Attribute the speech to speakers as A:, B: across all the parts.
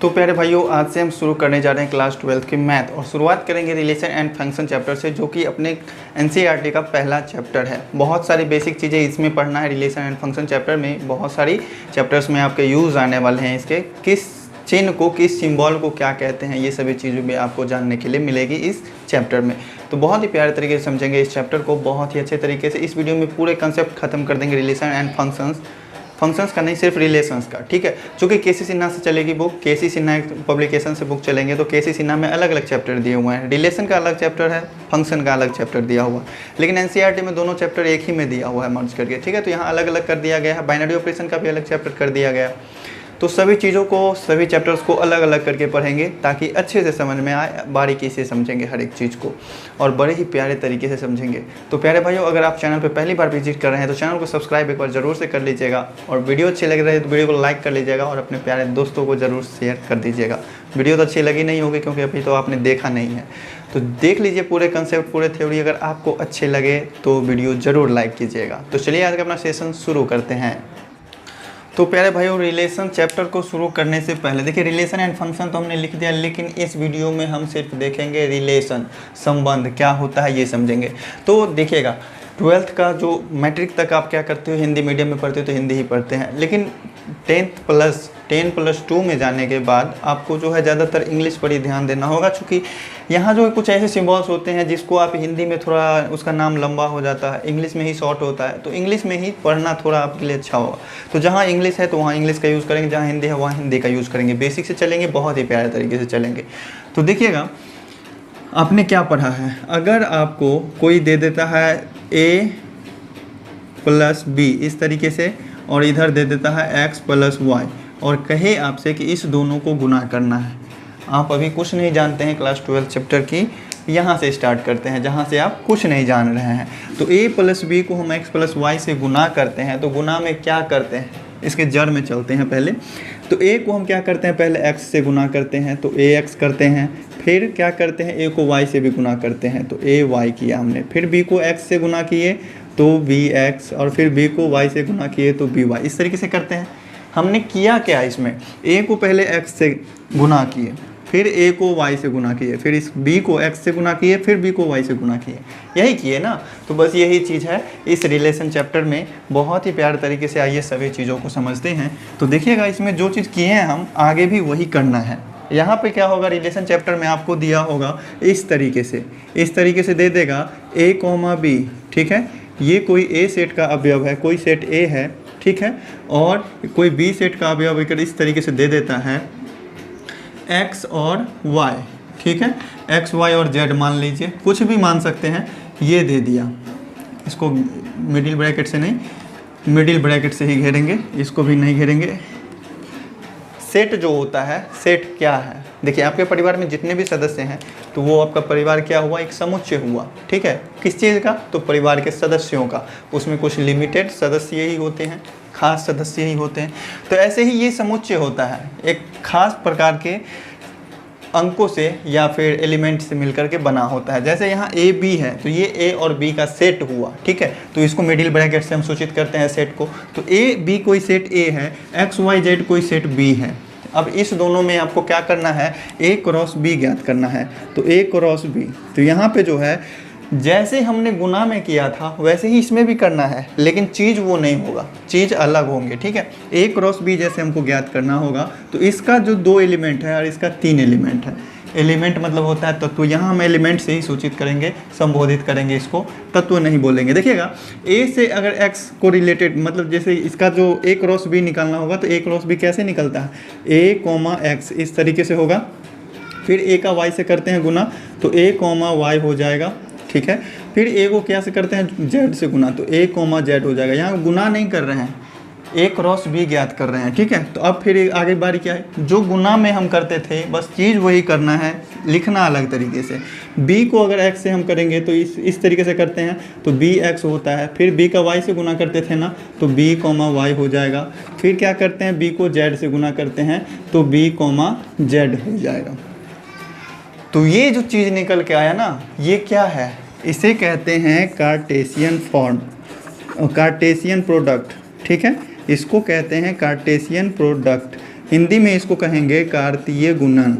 A: तो प्यारे भाइयों, आज से हम शुरू करने जा रहे हैं क्लास 12 की मैथ और शुरुआत करेंगे रिलेशन एंड फंक्शन चैप्टर से, जो कि अपने एनसीईआरटी का पहला चैप्टर है। बहुत सारी बेसिक चीज़ें इसमें पढ़ना है। रिलेशन एंड फंक्शन चैप्टर में बहुत सारी चैप्टर्स में आपके यूज़ आने वाले हैं। इसके किस चिन्ह को, किस सिंबल को क्या कहते हैं, ये सभी चीज़ें भी आपको जानने के लिए मिलेगी इस चैप्टर में। तो बहुत ही प्यारे तरीके से समझेंगे इस चैप्टर को, बहुत ही अच्छे तरीके से। इस वीडियो में पूरे कंसेप्ट खत्म कर देंगे रिलेशन एंड फंक्शंस का, नहीं सिर्फ रिलेशंस का, ठीक है। चूँकि केसी सिन्हा से चलेगी बुक, केसी सिन्हा पब्लिकेशन से बुक चलेंगे, तो केसी सिन्हा में अलग अलग चैप्टर दिए हुए हैं। रिलेशन का अलग चैप्टर है, फंक्शन का अलग चैप्टर दिया हुआ है, लेकिन एनसीईआरटी में दोनों चैप्टर एक ही में दिया हुआ है मर्ज करके, ठीक है। तो यहाँ अलग अलग कर दिया गया है। बाइनरी ऑपरेशन का भी अलग चैप्टर कर दिया गया। तो सभी चीज़ों को, सभी चैप्टर्स को अलग अलग करके पढ़ेंगे ताकि अच्छे से समझ में आए, बारीकी से समझेंगे हर एक चीज़ को और बड़े ही प्यारे तरीके से समझेंगे। तो प्यारे भाइयों, अगर आप चैनल पर पहली बार विजिट कर रहे हैं तो चैनल को सब्सक्राइब एक बार ज़रूर से कर लीजिएगा, और वीडियो अच्छी लग रही है तो वीडियो को लाइक कर लीजिएगा और अपने प्यारे दोस्तों को ज़रूर शेयर कर दीजिएगा। वीडियो तो अच्छी लगी नहीं होगी क्योंकि अभी तो आपने देखा नहीं है, तो देख लीजिए पूरे कंसेप्ट, पूरे थ्योरी। अगर आपको अच्छे लगे तो वीडियो ज़रूर लाइक कीजिएगा। तो चलिए आज का अपना सेशन शुरू करते हैं। तो प्यारे भाइयों, रिलेशन चैप्टर को शुरू करने से पहले देखिए, रिलेशन एंड फंक्शन तो हमने लिख दिया, लेकिन इस वीडियो में हम सिर्फ देखेंगे रिलेशन, संबंध क्या होता है ये समझेंगे। तो देखिएगा, 12th का जो मैट्रिक तक आप क्या करते हो, हिंदी मीडियम में पढ़ते हो तो हिंदी ही पढ़ते हैं, लेकिन 10+2 में जाने के बाद आपको जो है ज़्यादातर इंग्लिश पर ही ध्यान देना होगा, क्योंकि यहाँ जो कुछ ऐसे सिम्बॉल्स होते हैं जिसको आप हिंदी में थोड़ा उसका नाम लंबा हो जाता है, इंग्लिश में ही शॉर्ट होता है, तो इंग्लिश में ही पढ़ना थोड़ा आपके लिए अच्छा होगा। तो जहाँ इंग्लिश है तो वहाँ इंग्लिश का यूज़ करेंगे, जहाँ हिंदी है वहाँ हिंदी का यूज़ करेंगे। बेसिक से चलेंगे, बहुत ही प्यारे तरीके से चलेंगे। तो देखिएगा, आपने क्या पढ़ा है। अगर आपको कोई दे देता है a+b इस तरीके से, और इधर दे देता है x+y, और कहे आपसे कि इस दोनों को गुना करना है। आप अभी कुछ नहीं जानते हैं क्लास 12 चैप्टर की, यहाँ से स्टार्ट करते हैं जहाँ से आप कुछ नहीं जान रहे हैं। तो a+b को हम x+y से गुना करते हैं। तो गुना में क्या करते हैं, इसके जड़ में चलते हैं पहले। तो a को हम क्या करते हैं, पहले x से गुना करते हैं, तो ax करते हैं। फिर क्या करते हैं, a को y से भी गुना करते हैं, तो ay किया हमने। फिर b को x से गुना किए तो bx, और फिर b को y से गुना किए तो by। इस तरीके से करते हैं। हमने किया क्या इसमें, a को पहले x से गुना किए, फिर a को y से गुना किए, फिर इस b को x से गुना किए, फिर b को y से गुना किए, यही किए ना। तो बस यही चीज़ है इस रिलेशन चैप्टर में। बहुत ही प्यारे तरीके से आइए सभी चीज़ों को समझते हैं। तो देखिएगा, इसमें जो चीज़ किए हैं हम, आगे भी वही करना है। यहाँ पे क्या होगा, रिलेशन चैप्टर में आपको दिया होगा इस तरीके से दे देगा a, b, ठीक है। ये कोई a सेट का अवयव है, कोई सेट a है, ठीक है, और कोई b सेट का अवयव अगर इस तरीके से दे देता है x और y, ठीक है, x, y और z मान लीजिए, कुछ भी मान सकते हैं। ये दे दिया, इसको मिडिल ब्रैकेट से नहीं, मिडिल ब्रैकेट से ही घेरेंगे, इसको भी नहीं घेरेंगे। सेट जो होता है, सेट क्या है, देखिए आपके परिवार में जितने भी सदस्य हैं तो वो आपका परिवार क्या हुआ, एक समुच्चय हुआ, ठीक है। किस चीज़ का, तो परिवार के सदस्यों का। उसमें कुछ लिमिटेड सदस्य ही होते हैं, खास सदस्य ही होते हैं। तो ऐसे ही ये समुच्चय होता है, एक खास प्रकार के अंकों से या फिर एलिमेंट से मिलकर के बना होता है। जैसे यहाँ ए बी है तो ये ए और बी का सेट हुआ, ठीक है। तो इसको मिडिल ब्रैकेट से हम सूचित करते हैं सेट को। तो ए बी कोई सेट ए है, एक्स वाई जेड कोई सेट बी है। अब इस दोनों में आपको क्या करना है, ए क्रॉस बी ज्ञात करना है। तो ए क्रॉस बी, तो यहाँ पे जो है जैसे हमने गुना में किया था वैसे ही इसमें भी करना है, लेकिन चीज़ वो नहीं होगा, चीज़ अलग होंगे, ठीक है। ए क्रॉस बी जैसे हमको ज्ञात करना होगा, तो इसका जो 2 एलिमेंट है और इसका 3 एलिमेंट है। एलिमेंट मतलब होता है तत्व, यहाँ हम एलिमेंट से ही सूचित करेंगे, संबोधित करेंगे इसको, तत्व नहीं बोलेंगे। देखिएगा, ए से अगर एक्स को रिलेटेड, मतलब जैसे इसका जो ए क्रॉस बी निकालना होगा तो ए क्रॉस बी कैसे निकलता है, a, x इस तरीके से होगा। फिर ए का y से करते हैं गुना, तो a, y हो जाएगा, ठीक है। फिर ए को क्या से करते हैं, z से गुना, तो a, z हो जाएगा। यहाँ गुना नहीं कर रहे हैं, ए क्रॉस बी ज्ञात कर रहे हैं, ठीक है। तो अब फिर आगे बारी क्या है, जो गुना में हम करते थे बस चीज़ वही करना है, लिखना अलग तरीके से। b को अगर x से हम करेंगे तो इस तरीके से करते हैं, तो bx होता है। फिर b का y से गुना करते थे ना, तो b, y हो जाएगा। फिर क्या करते हैं, b को z से गुना करते हैं तो b, z हो जाएगा। तो ये जो चीज़ निकल के आया ना, ये क्या है, इसे कहते हैं कार्टेशियन फॉर्म, कार्टेशियन प्रोडक्ट, ठीक है। इसको कहते हैं कार्टेशियन प्रोडक्ट। हिंदी में इसको कहेंगे कार्तीय गुणन,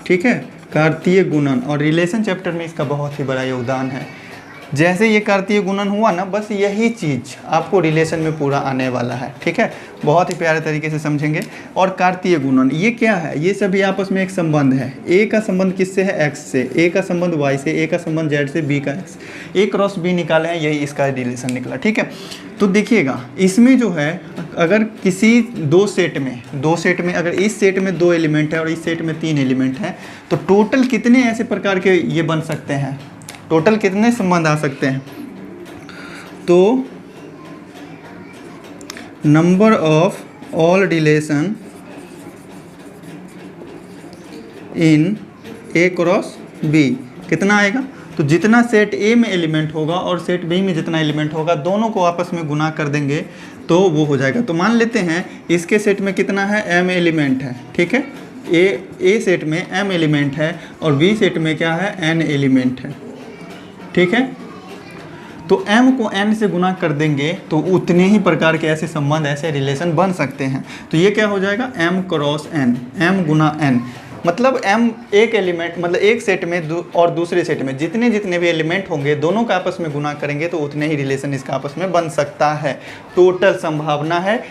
A: ठीक है, कार्तीय गुणन। और रिलेशन चैप्टर में इसका बहुत ही बड़ा योगदान है। जैसे ये कार्तीय गुणन हुआ ना, बस यही चीज़ आपको रिलेशन में पूरा आने वाला है, ठीक है, बहुत ही प्यारे तरीके से समझेंगे। और कार्तीय गुणन ये क्या है, ये सभी आपस में एक संबंध है। ए का संबंध किससे है, एक्स से, ए का संबंध वाई से, ए का संबंध जेड से, बी का एक्स, ए क्रॉस बी निकाले हैं, यही इसका रिलेशन निकला, ठीक है। तो देखिएगा इसमें जो है, अगर किसी दो सेट में अगर इस सेट में 2 एलिमेंट है और इस सेट में 3 एलिमेंट है, तो टोटल कितने ऐसे प्रकार के ये बन सकते हैं, टोटल कितने संबंध आ सकते हैं। तो number of all relation in A cross B कितना आएगा, तो जितना सेट ए में एलिमेंट होगा और सेट बी में जितना एलिमेंट होगा, दोनों को आपस में गुना कर देंगे तो वो हो जाएगा। तो मान लेते हैं इसके सेट में कितना है, m एलिमेंट है, ठीक है, ए सेट में m एलिमेंट है और बी सेट में क्या है, n एलिमेंट है, ठीक है। तो m को n से गुना कर देंगे तो उतने ही प्रकार के ऐसे संबंध, ऐसे रिलेशन बन सकते हैं। तो ये क्या हो जाएगा, m क्रॉस n, m गुना n, मतलब m एक एलिमेंट, मतलब एक सेट में और दूसरे सेट में जितने भी एलिमेंट होंगे, दोनों का आपस में गुना करेंगे तो उतने ही रिलेशन इसका आपस में बन सकता है। टोटल संभावना है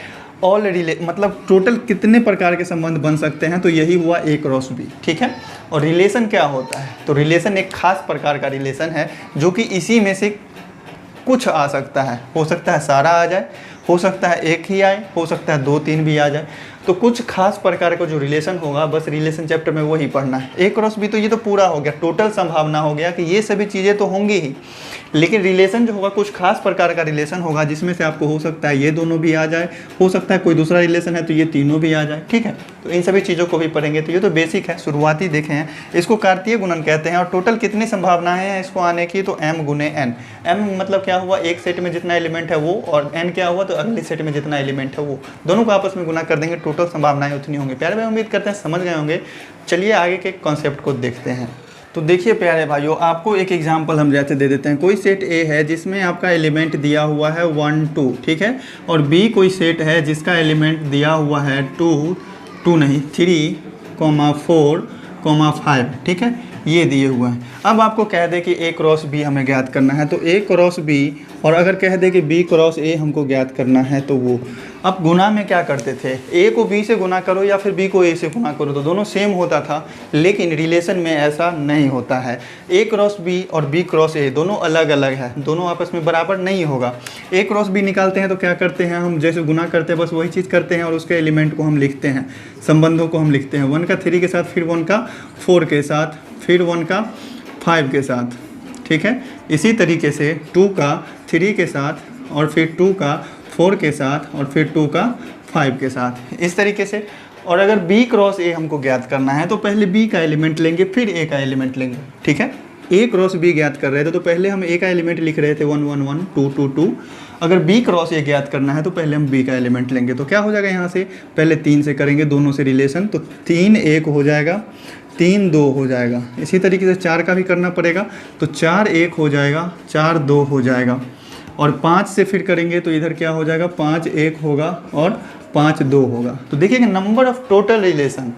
A: ऑल मतलब टोटल कितने प्रकार के संबंध बन सकते हैं, तो यही हुआ ए क्रॉस बी, ठीक है। और रिलेशन क्या होता है, तो रिलेशन एक खास प्रकार का रिलेशन है जो कि इसी में से कुछ आ सकता है, हो सकता है सारा आ जाए, हो सकता है एक ही आए, हो सकता है 2-3 भी आ जाए। तो कुछ खास प्रकार का जो रिलेशन होगा, बस रिलेशन चैप्टर में वही पढ़ना है। ए क्रॉस बी तो ये तो पूरा हो गया, टोटल संभावना हो गया कि ये सभी चीज़ें तो होंगी ही, लेकिन रिलेशन जो होगा कुछ खास प्रकार का रिलेशन होगा जिसमें से आपको हो सकता है ये दोनों भी आ जाए, हो सकता है कोई दूसरा रिलेशन है तो ये तीनों भी आ जाए, ठीक है। तो इन सभी चीज़ों को भी पढ़ेंगे। तो ये तो बेसिक है, शुरुआती देखे हैं। इसको कार्तीय गुणन कहते हैं। और टोटल कितनी संभावनाएं हैं इसको आने की, तो m गुने n। m मतलब क्या हुआ, एक सेट में जितना एलिमेंट है वो, और n क्या हुआ, तो अगले सेट में जितना एलिमेंट है वो, दोनों को आपस में गुना कर देंगे, टोटल संभावनाएं उतनी होंगी। प्यारे भाई उम्मीद करते हैं समझ गए होंगे। चलिए आगे के कॉन्सेप्ट को देखते हैं। तो देखिए प्यारे भाइयों, आपको एक एग्जांपल हम जैसे दे देते हैं। कोई सेट ए है जिसमें आपका एलिमेंट दिया हुआ है 1 2, ठीक है, और बी कोई सेट है जिसका एलिमेंट दिया हुआ है 2 नहीं 3, 4, 5, ठीक है, ये दिए हुए हैं। अब आपको कह दे कि ए क्रॉस बी हमें ज्ञात करना है, तो ए क्रॉस बी, और अगर कह दे कि बी क्रॉस ए हमको ज्ञात करना है, तो वो अब गुना में क्या करते थे, ए को बी से गुना करो या फिर बी को ए से गुना करो, तो दोनों सेम होता था। लेकिन रिलेशन में ऐसा नहीं होता है। ए क्रॉस बी और बी क्रॉस ए दोनों अलग अलग है, दोनों आपस में बराबर नहीं होगा। ए क्रॉस बी निकालते हैं तो क्या करते हैं हम, जैसे गुना करते हैं बस वही चीज़ करते हैं, और उसके एलिमेंट को हम लिखते हैं, संबंधों को हम लिखते हैं, 1 का 3 के साथ, फिर 1 का 4 के साथ, फिर 1 का 5 के साथ, ठीक है। इसी तरीके से 2 का 3 के साथ, और फिर 2 का 4 के साथ, और फिर 2 का 5 के साथ, इस तरीके से। और अगर b क्रॉस a हमको ज्ञात करना है तो पहले b का एलिमेंट लेंगे, फिर a का एलिमेंट लेंगे, ठीक है। a क्रॉस b ज्ञात कर रहे थे तो पहले हम a का एलिमेंट लिख रहे थे 1 1 1 2 2 2। अगर b क्रॉस a ज्ञात करना है तो पहले हम b का एलिमेंट लेंगे। तो क्या हो जाएगा, यहाँ से पहले 3 से करेंगे दोनों से रिलेशन, तो 3 1 हो जाएगा, 3 2 हो जाएगा। इसी तरीके से 4 का भी करना पड़ेगा, तो 4 1 हो जाएगा, 4 2 हो जाएगा। और 5 से फिर करेंगे तो इधर क्या हो जाएगा, 5 1 होगा और 5 2 होगा। तो देखिएगा number of total relation,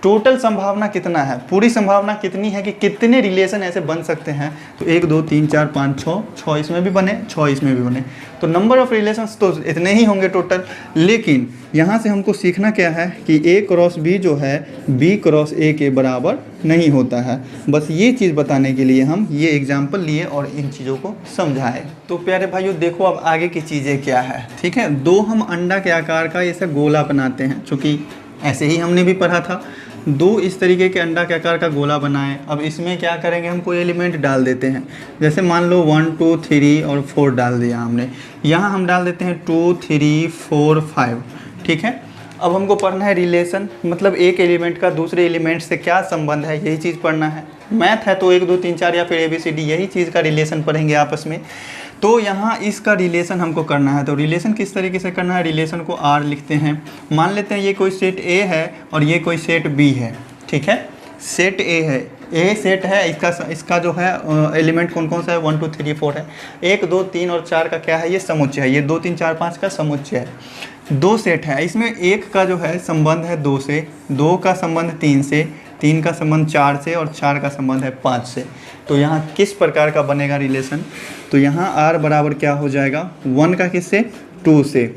A: total संभावना कितना है, पूरी संभावना कितनी है कि कितने रिलेशन ऐसे बन सकते हैं। तो 1 2 3 4 5 6 इसमें भी बने, 6 इसमें भी बने। तो नंबर ऑफ रिलेशंस तो इतने ही होंगे टोटल। लेकिन यहाँ से हमको सीखना क्या है कि ए क्रॉस बी जो है बी क्रॉस ए के बराबर नहीं होता है। बस ये चीज़ बताने के लिए हम ये एग्जाम्पल लिए और इन चीज़ों को समझाएं। तो प्यारे भाइयों देखो अब आगे की चीज़ें क्या है, ठीक है। 2 हम अंडा के आकार का ऐसा गोला बनाते हैं, चूँकि ऐसे ही हमने भी पढ़ा था। 2 इस तरीके के अंडा के आकार का गोला बनाएं। अब इसमें क्या करेंगे, हम कोई एलिमेंट डाल देते हैं। जैसे मान लो 1 2 3 और 4 डाल दिया हमने, यहाँ हम डाल देते हैं 2 3 4 5, ठीक है। अब हमको पढ़ना है रिलेशन, मतलब एक एलिमेंट का दूसरे एलिमेंट से क्या संबंध है, यही चीज़ पढ़ना है। मैथ है तो 1 2 3 4 या फिर ABCD यही चीज़ का रिलेशन पढ़ेंगे आपस में। तो यहाँ इसका रिलेशन हमको करना है। तो रिलेशन किस तरीके से करना है, रिलेशन को R लिखते हैं। मान लेते हैं ये कोई सेट A है और ये कोई सेट B है, ठीक है। सेट A है, A सेट है, इसका जो है एलिमेंट कौन कौन सा है, 1 2 3 4 है। 1 2 3 और 4 का क्या है, ये समुच्चय है, ये 2 3 4 5 का समुच्चय है। दो सेट है, इसमें एक का जो है संबंध है 2 से, 2 का संबंध 3 से, 3 का संबंध 4 से और 4 का संबंध है 5 से। तो यहाँ किस प्रकार का बनेगा रिलेशन? तो यहाँ r बराबर क्या हो जाएगा, 1 का किससे, 2 से,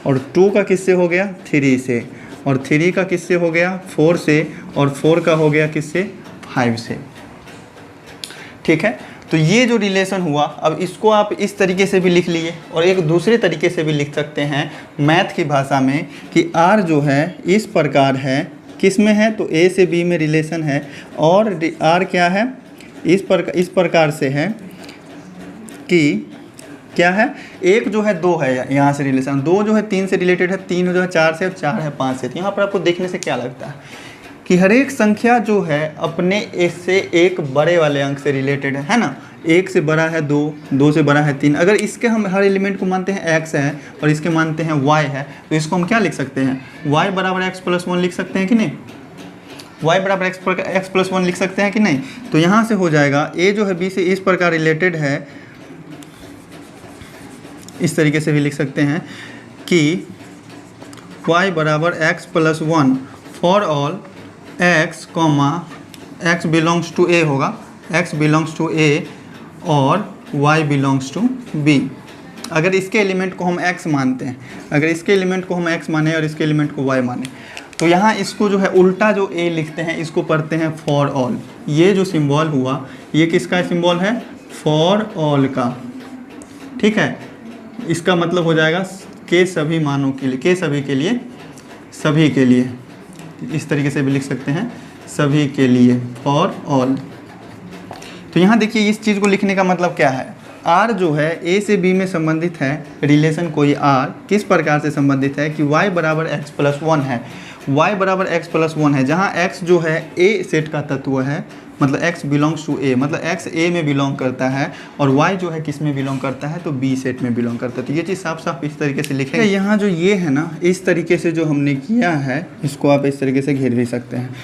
A: और 2 का किससे हो गया, 3 से, और 3 का किससे हो गया, 4 से, और 4 का हो गया किससे, 5 से। ठीक है, तो ये जो रिलेशन हुआ, अब इसको आप इस तरीके से भी लिख लिए और एक दूसरे तरीके से भी लिख सकते हैं मैथ की भाषा में कि r जो है इस प्रकार है, किस में है, तो a से b में रिलेशन है, और r क्या है, इस प्रकार से है कि क्या है, एक जो है 2 है यहाँ से रिलेशन, 2 जो है 3 से रिलेटेड है, 3 जो है 4 से, और 4 है 5 से। तो यहाँ पर आपको देखने से क्या लगता है कि हर एक संख्या जो है अपने एक से एक बड़े वाले अंक से रिलेटेड है ना। 1 से बड़ा है 2, 2 से बड़ा है 3। अगर इसके हम हर एलिमेंट को मानते हैं x है और इसके मानते हैं y है, तो इसको हम क्या लिख सकते हैं, y बराबर x प्लस 1 लिख सकते हैं कि नहीं, y बराबर x प्लस 1 लिख सकते हैं कि नहीं। तो यहाँ से हो जाएगा a जो है b से इस प्रकार रिलेटेड है, इस तरीके से भी लिख सकते हैं कि y बराबर x plus 1 for all x comma x belongs to a होगा, x बिलोंग्स टू a और y बिलोंग्स टू b। अगर इसके एलिमेंट को हम x मानते हैं, अगर इसके एलिमेंट को हम x माने और इसके एलिमेंट को y माने, तो यहाँ इसको जो है उल्टा जो a लिखते हैं इसको पढ़ते हैं फॉर ऑल। ये जो सिंबल हुआ ये किसका सिंबल है, फॉर ऑल का। ठीक है, इसका मतलब हो जाएगा के सभी मानों के लिए, के सभी के लिए, सभी के लिए, इस तरीके से भी लिख सकते हैं, सभी के लिए, फॉर ऑल। तो यहाँ देखिए इस चीज़ को लिखने का मतलब क्या है, r जो है a से b में संबंधित है, रिलेशन कोई r किस प्रकार से संबंधित है कि y बराबर x प्लस 1 है, y बराबर x प्लस 1 है, जहाँ x जो है a सेट का तत्व है, मतलब x बिलोंग्स टू a, मतलब x a में बिलोंग करता है, और y जो है किस में बिलोंग करता है, तो b सेट में बिलोंग करता है। तो ये चीज़ साफ साफ इस तरीके से लिखेंगे। यहाँ जो ये है ना, इस तरीके से जो हमने किया है, इसको आप इस तरीके से घेर भी सकते हैं।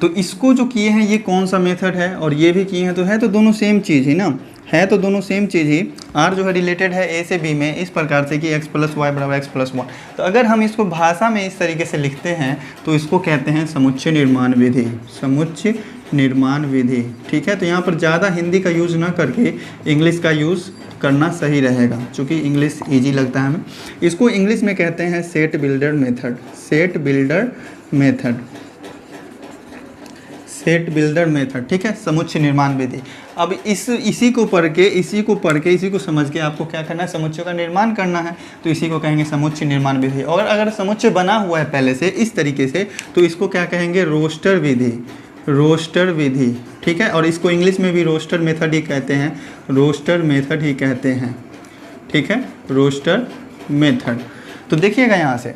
A: तो इसको जो किए हैं ये कौन सा मेथड है, और ये भी किए हैं, तो है तो दोनों सेम चीज़ ही ना, है तो दोनों सेम चीज़ ही। r जो है रिलेटेड है a से b में इस प्रकार से कि x प्लस वाई बराबर x प्लस 1। तो अगर हम इसको भाषा में इस तरीके से लिखते हैं तो इसको कहते हैं समुच्चय निर्माण विधि, समुच्चय निर्माण विधि। ठीक है, तो यहाँ पर ज़्यादा हिंदी का यूज़ ना करके इंग्लिश का यूज़ करना सही रहेगा, क्योंकि इंग्लिश ईजी लगता है हमें। इसको इंग्लिश में कहते हैं set builder method, set builder method, set builder method. ठीक है, समुच्चय निर्माण विधि। अब इसी को पढ़ के इसी को समझ के आपको क्या करना है, समुच्चय का निर्माण करना है, तो इसी को कहेंगे समुच्चय निर्माण विधि। और अगर समुच्चय बना हुआ है पहले से इस तरीके से, तो इसको क्या कहेंगे, रोस्टर विधि, रोस्टर विधि। ठीक है, और इसको इंग्लिश में भी रोस्टर मेथड ही कहते हैं, रोस्टर मेथड ही कहते हैं। ठीक है, रोस्टर मेथड। तो देखिएगा यहाँ से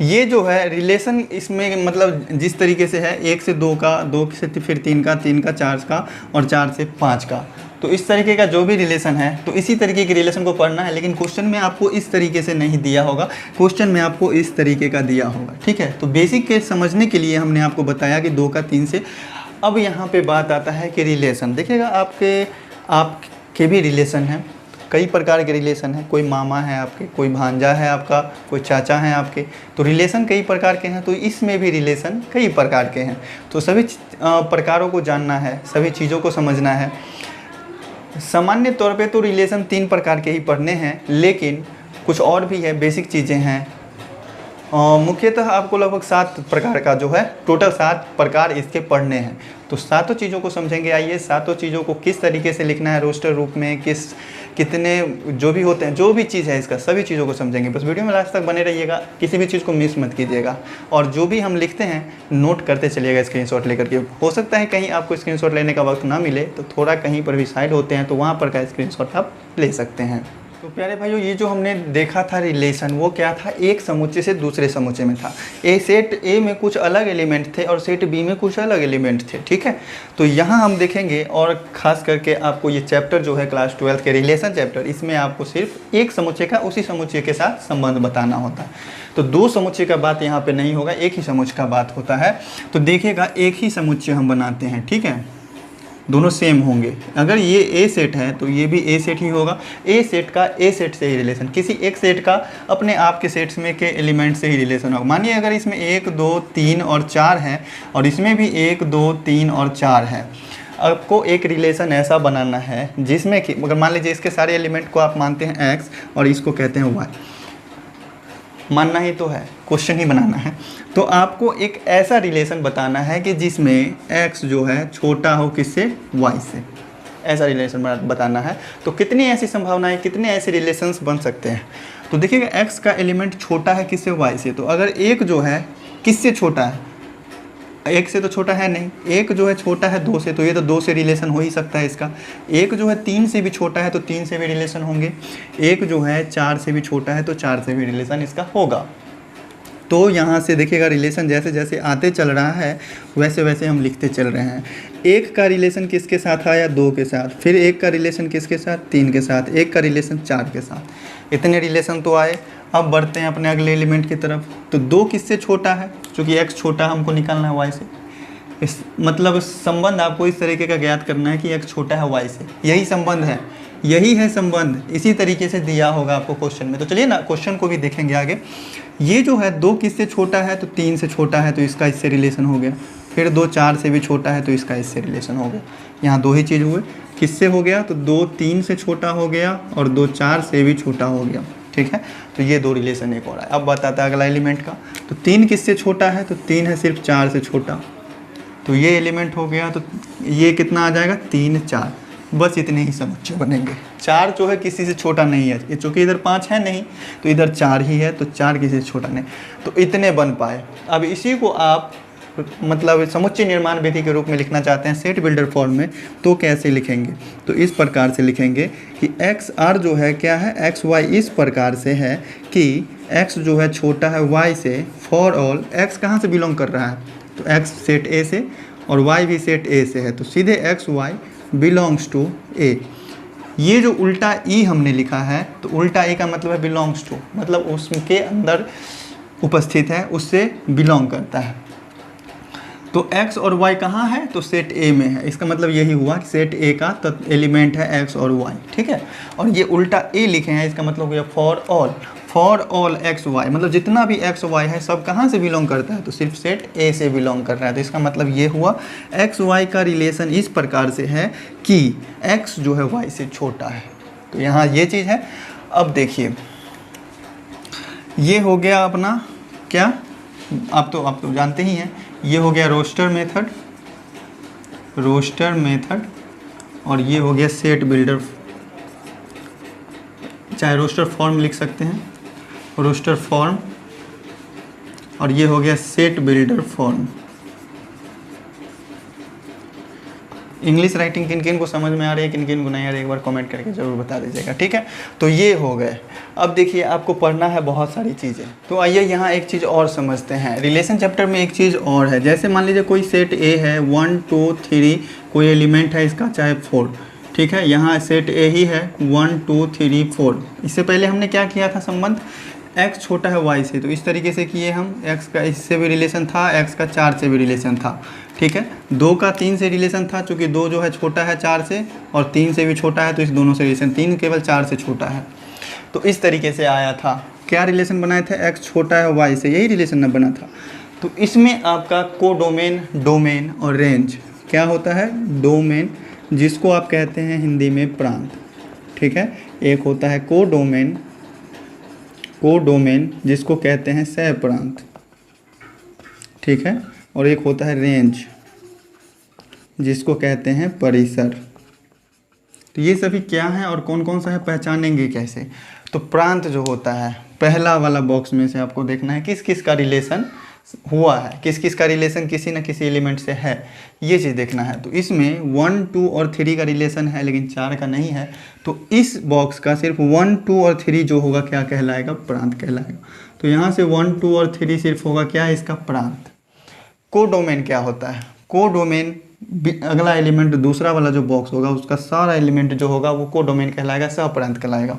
A: ये जो है रिलेशन, इसमें मतलब जिस तरीके से है 1 से 2 का, 2 से फिर 3 का, 3 का 4 का, और 4 से 5 का, तो इस तरीके का जो भी रिलेशन है, तो इसी तरीके के रिलेशन को पढ़ना है। लेकिन क्वेश्चन में आपको इस तरीके से नहीं दिया होगा, क्वेश्चन में आपको इस तरीके का दिया होगा। ठीक है, तो बेसिक के समझने के लिए हमने आपको बताया कि 2 का 3 से। अब यहाँ पे बात आता है कि रिलेशन, देखिएगा आपके भी रिलेशन हैं, कई प्रकार के रिलेशन हैं, कोई मामा है आपके, कोई भांजा है आपका, कोई चाचा है आपके, तो रिलेशन कई प्रकार के हैं। तो इसमें भी रिलेशन कई प्रकार के हैं, तो सभी प्रकारों को जानना है, सभी चीज़ों को समझना है। सामान्य तौर पे तो रिलेशन 3 प्रकार के ही पढ़ने हैं, लेकिन कुछ और भी है, बेसिक चीज़ें हैं। मुख्यतः आपको लगभग 7 प्रकार का जो है, टोटल 7 प्रकार इसके पढ़ने हैं। तो सातों चीज़ों को समझेंगे। आइए, सातों चीज़ों को किस तरीके से लिखना है रोस्टर रूप में, कितने जो भी होते हैं, जो भी चीज़ है इसका, सभी चीज़ों को समझेंगे। बस वीडियो में लास्ट तक बने रहिएगा, किसी भी चीज़ को मिस मत कीजिएगा, और जो भी हम लिखते हैं नोट करते चलिएगा स्क्रीनशॉट लेकर के। हो सकता है कहीं आपको स्क्रीनशॉट लेने का वक्त ना मिले, तो थोड़ा कहीं पर भी साइड होते हैं तो वहाँ पर का स्क्रीनशॉट आप ले सकते हैं। तो प्यारे भाइयों, ये जो हमने देखा था रिलेशन, वो क्या था, एक समुच्चय से दूसरे समुच्चय में था। सेट ए में कुछ अलग एलिमेंट थे और सेट बी में कुछ अलग एलिमेंट थे। ठीक है, तो यहाँ हम देखेंगे, और ख़ास करके आपको ये चैप्टर जो है क्लास 12 के रिलेशन चैप्टर, इसमें आपको सिर्फ एक समुच्चय का उसी समुच्चय के साथ संबंध बताना होता है। तो 2 समुच्चय का बात यहाँ पर नहीं होगा, एक ही समुच्चय का बात होता है। तो देखिएगा, एक ही समुच्चय हम बनाते हैं। ठीक है, दोनों सेम होंगे। अगर ये ए सेट है तो ये भी ए सेट ही होगा। ए सेट का ए सेट से ही रिलेशन, किसी एक सेट का अपने आप के सेट्स में के एलिमेंट से ही रिलेशन होगा। मानिए अगर इसमें 1 2 3 और 4 है और इसमें भी 1 2 3 और 4 है, आपको एक रिलेशन ऐसा बनाना है जिसमें कि अगर मान लीजिए इसके सारे एलिमेंट को आप मानते हैं x और इसको कहते हैं y, मानना ही तो है, क्वेश्चन ही बनाना है। तो आपको एक ऐसा रिलेशन बताना है कि जिसमें x जो है छोटा हो किससे, y से, ऐसा रिलेशन बताना है। तो कितनी ऐसी संभावनाएं, कितने ऐसे रिलेशंस बन सकते हैं। तो देखिएगा x का एलिमेंट छोटा है किससे, y से। तो अगर एक जो है किससे छोटा है, एक से तो छोटा है नहीं, एक जो है छोटा है 2 से, तो ये तो 2 से रिलेशन हो ही सकता है इसका। एक जो है 3 से भी छोटा है तो 3 से भी रिलेशन होंगे। एक जो है 4 से भी छोटा है तो 4 से भी रिलेशन इसका होगा। तो यहाँ से देखिएगा रिलेशन जैसे जैसे आते चल रहा है वैसे वैसे हम लिखते चल रहे हैं। एक का रिलेशन किसके साथ आया, 2 के साथ, फिर एक का रिलेशन किसके साथ, 3 के साथ, एक का रिलेशन 4 के साथ। इतने रिलेशन तो आए। अब बढ़ते हैं अपने अगले एलिमेंट की तरफ। तो 2 किससे छोटा है, क्योंकि x छोटा हमको निकालना है y से। इस मतलब संबंध आपको इस तरीके का ज्ञात करना है कि x छोटा है y से, यही संबंध है, यही है संबंध। इसी तरीके से दिया होगा आपको क्वेश्चन में। तो चलिए ना क्वेश्चन को भी देखेंगे आगे। ये जो है 2 किससे छोटा है, तो 3 से छोटा है तो इसका इससे रिलेशन हो गया। फिर 2 4 से भी छोटा है तो इसका इससे रिलेशन हो गया। यहाँ 2 ही चीज़ हुए। किससे हो गया, तो 2 3 से छोटा हो गया और 2 4 से भी छोटा हो गया। ठीक है, तो ये 2 रिलेशन एक हो रहा है। अब बताता है अगला एलिमेंट का। तो 3 किससे छोटा है, तो 3 है सिर्फ 4 से छोटा, तो ये एलिमेंट हो गया। तो ये कितना आ जाएगा, 3 4, बस इतने ही समुच्चय बनेंगे। 4 जो है किसी से छोटा नहीं है, ये चूँकि इधर 5 है नहीं तो इधर 4 ही है, तो 4 किसी से छोटा नहीं, तो इतने बन पाए। अब इसी को आप मतलब समुच्चय निर्माण विधि के रूप में लिखना चाहते हैं सेट बिल्डर फॉर्म में, तो कैसे लिखेंगे, तो इस प्रकार से लिखेंगे कि एक्स आर जो है क्या है, एक्स वाई इस प्रकार से है कि एक्स जो है छोटा है वाई से फॉर ऑल। एक्स कहाँ से बिलोंग कर रहा है, तो एक्स सेट ए से और वाई भी सेट ए से है, तो सीधे एक्स वाई बिलोंग्स टू ए। ये जो उल्टा ई हमने लिखा है, तो उल्टा ई का मतलब है बिलोंग्स टू, मतलब उसके अंदर उपस्थित है, उससे बिलोंग करता है। तो x और y कहाँ है, तो सेट A में है। इसका मतलब यही हुआ कि सेट A का एलिमेंट है x और y। ठीक है, और ये उल्टा A लिखे हैं, इसका मतलब हुआ फॉर ऑल x y, मतलब जितना भी x y है सब कहाँ से बिलोंग करता है, तो सिर्फ सेट A से बिलोंग कर रहा है। तो इसका मतलब ये हुआ x y का रिलेशन इस प्रकार से है कि x जो है y से छोटा है। तो यहाँ ये चीज़ है। अब देखिए ये हो गया अपना क्या, आप तो जानते ही हैं, ये हो गया रोस्टर मेथड और ये हो गया सेट बिल्डर, चाहे रोस्टर फॉर्म लिख सकते हैं, रोस्टर फॉर्म, और ये हो गया set builder form. English writing किन किन को समझ में आ रही है, किन किन को नहीं आ रही है, एक बार कमेंट करके ज़रूर बता दीजिएगा। ठीक है, तो ये हो गए। अब देखिए आपको पढ़ना है बहुत सारी चीज़ें, तो आइए यहाँ एक चीज़ और समझते हैं। रिलेशन चैप्टर में एक चीज़ और है, जैसे मान लीजिए कोई सेट ए है 1 2 3, कोई एलिमेंट है इसका चाहे 4। ठीक है, यहाँ सेट ए ही है 1 2 3 4। इससे पहले हमने क्या किया था, संबंध x छोटा है y से, तो इस तरीके से किए हम। x का इससे भी रिलेशन था, x का 4 से भी रिलेशन था। ठीक है, 2 का 3 से रिलेशन था, चूँकि 2 जो है छोटा है 4 से और 3 से भी छोटा है, तो इस दोनों से रिलेशन, 3 केवल 4 से छोटा है। तो इस तरीके से आया था। क्या रिलेशन बनाए थे, x छोटा है y से, यही रिलेशन न बना था। तो इसमें आपका कोडोमेन, डोमेन और रेंज क्या होता है, डोमेन जिसको आप कहते हैं हिंदी में प्रांत। ठीक है, एक होता है कोडोमेन जिसको कहते हैं सह प्रांत। ठीक है, और एक होता है रेंज जिसको कहते हैं परिसर। तो ये सभी क्या है और कौन कौन सा है, पहचानेंगे कैसे। तो प्रांत जो होता है, पहला वाला बॉक्स में से आपको देखना है किस किस का रिलेशन हुआ है, किस किस का रिलेशन किसी न किसी एलिमेंट से है, ये चीज़ देखना है। तो इसमें 1 2 और 3 का रिलेशन है लेकिन 4 का नहीं है, तो इस बॉक्स का सिर्फ 1 2 और 3 जो होगा क्या कहलाएगा, प्रांत कहलाएगा। तो यहाँ से 1 2 और 3 सिर्फ होगा क्या है, इसका प्रांत। कोडोमेन क्या होता है, कोडोमेन अगला एलिमेंट दूसरा वाला जो बॉक्स होगा उसका सारा एलिमेंट जो होगा वो कोडोमेन कहलाएगा, सहप्रांत कहलाएगा।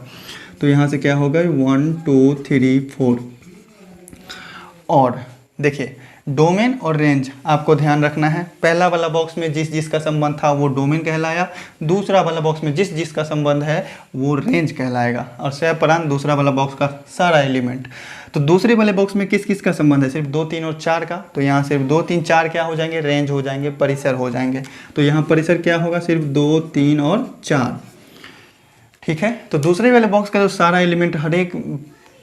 A: तो यहाँ से क्या होगा 1 2 3 4। और देखिए डोमेन और रेंज आपको ध्यान रखना है। पहला वाला बॉक्स में जिस जिसका संबंध था वो डोमेन कहलाया, दूसरा वाला बॉक्स में जिस जिसका संबंध है वो रेंज कहलाएगा, और सैपरान दूसरा वाला बॉक्स का सारा एलिमेंट। तो दूसरे वाले बॉक्स में किस किस का संबंध है, सिर्फ 2, 3 और 4 का, तो यहाँ सिर्फ 2, 3, 4 क्या हो जाएंगे, रेंज हो जाएंगे, परिसर हो जाएंगे। तो यहाँ परिसर क्या होगा, सिर्फ 2, 3 और 4। ठीक है, तो दूसरे वाले बॉक्स का जो सारा एलिमेंट हर एक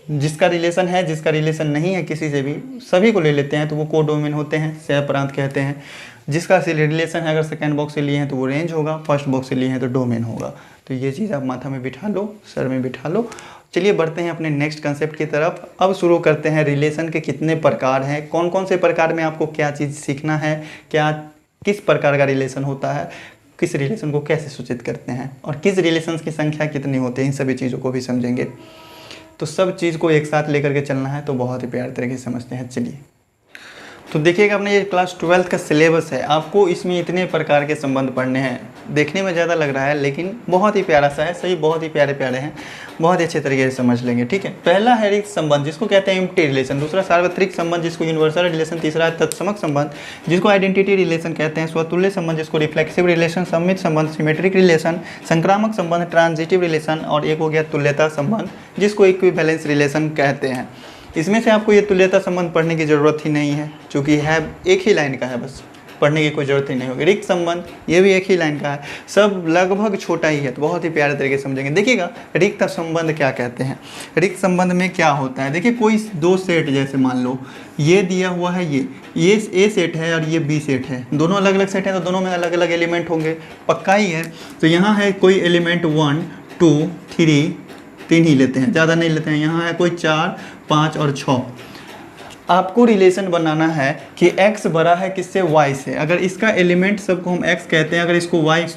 A: जिसका रिलेशन है, जिसका रिलेशन नहीं है किसी से भी, सभी को ले लेते हैं तो वो कोडोमेन होते हैं, सैपरांत कहते हैं। जिसका रिलेशन है अगर सेकंड बॉक्स से लिए हैं तो वो रेंज होगा, फर्स्ट बॉक्स से लिए हैं तो डोमेन होगा। तो ये चीज़ आप माथा में बिठा लो, सर में बिठा लो। चलिए बढ़ते हैं अपने नेक्स्ट कंसेप्ट की तरफ। अब शुरू करते हैं रिलेशन के कितने प्रकार हैं, कौन कौन से प्रकार में आपको क्या चीज़ सीखना है, क्या किस प्रकार का रिलेशन होता है, किस रिलेशन को कैसे सूचित करते हैं, और किस रिलेशन की संख्या कितनी होती है, इन सभी चीज़ों को भी समझेंगे। तो सब चीज़ को एक साथ लेकर के चलना है तो बहुत ही प्यारे तरीके से समझते हैं। चलिए तो देखिएगा, अपने ये क्लास 12th का सिलेबस है, आपको इसमें इतने प्रकार के संबंध पढ़ने हैं। देखने में ज़्यादा लग रहा है लेकिन बहुत ही प्यारा सा है, सही बहुत ही प्यारे प्यारे हैं, बहुत ही अच्छे तरीके से समझ लेंगे। ठीक है, पहला है रिक्त संबंध जिसको कहते हैं एम्प्टी रिलेशन, दूसरा सार्वत्रिक संबंध जिसको यूनिवर्सल रिलेशन, तीसरा है तत्समक संबंध जिसको आइडेंटिटी रिलेशन कहते हैं, स्वतुल्य संबंध जिसको रिफ्लेक्सिव रिलेशन, सम्मित संबंध सिमेट्रिक रिलेशन, संक्रामक संबंध ट्रांजिटिव रिलेशन, और एक हो गया तुल्यता संबंध जिसको इक्विवेलेंस रिलेशन कहते हैं। इसमें से आपको ये तुल्यता संबंध पढ़ने की ज़रूरत ही नहीं है, चूँकि है एक ही लाइन का है, बस पढ़ने की कोई ज़रूरत ही नहीं होगी। रिक्त संबंध ये भी एक ही लाइन का है, सब लगभग छोटा ही है, तो बहुत ही प्यारे तरीके से समझेंगे। देखिएगा रिक्त संबंध क्या कहते हैं। रिक्त संबंध में क्या होता है, देखिए कोई दो सेट, जैसे मान लो ये दिया हुआ है, ये ए सेट है और ये बी सेट है, दोनों अलग अलग सेट हैं तो दोनों में अलग अलग एलिमेंट होंगे, पक्का ही है। तो यहाँ है कोई एलिमेंट 1, 2, 3 ही लेते हैं, ज़्यादा नहीं लेते हैं। यहाँ है कोई 4, 5 और 6। आपको रिलेशन बनाना है कि x बड़ा है किससे, y से। अगर इसका एलिमेंट सबको हम x कहते हैं, अगर इसको y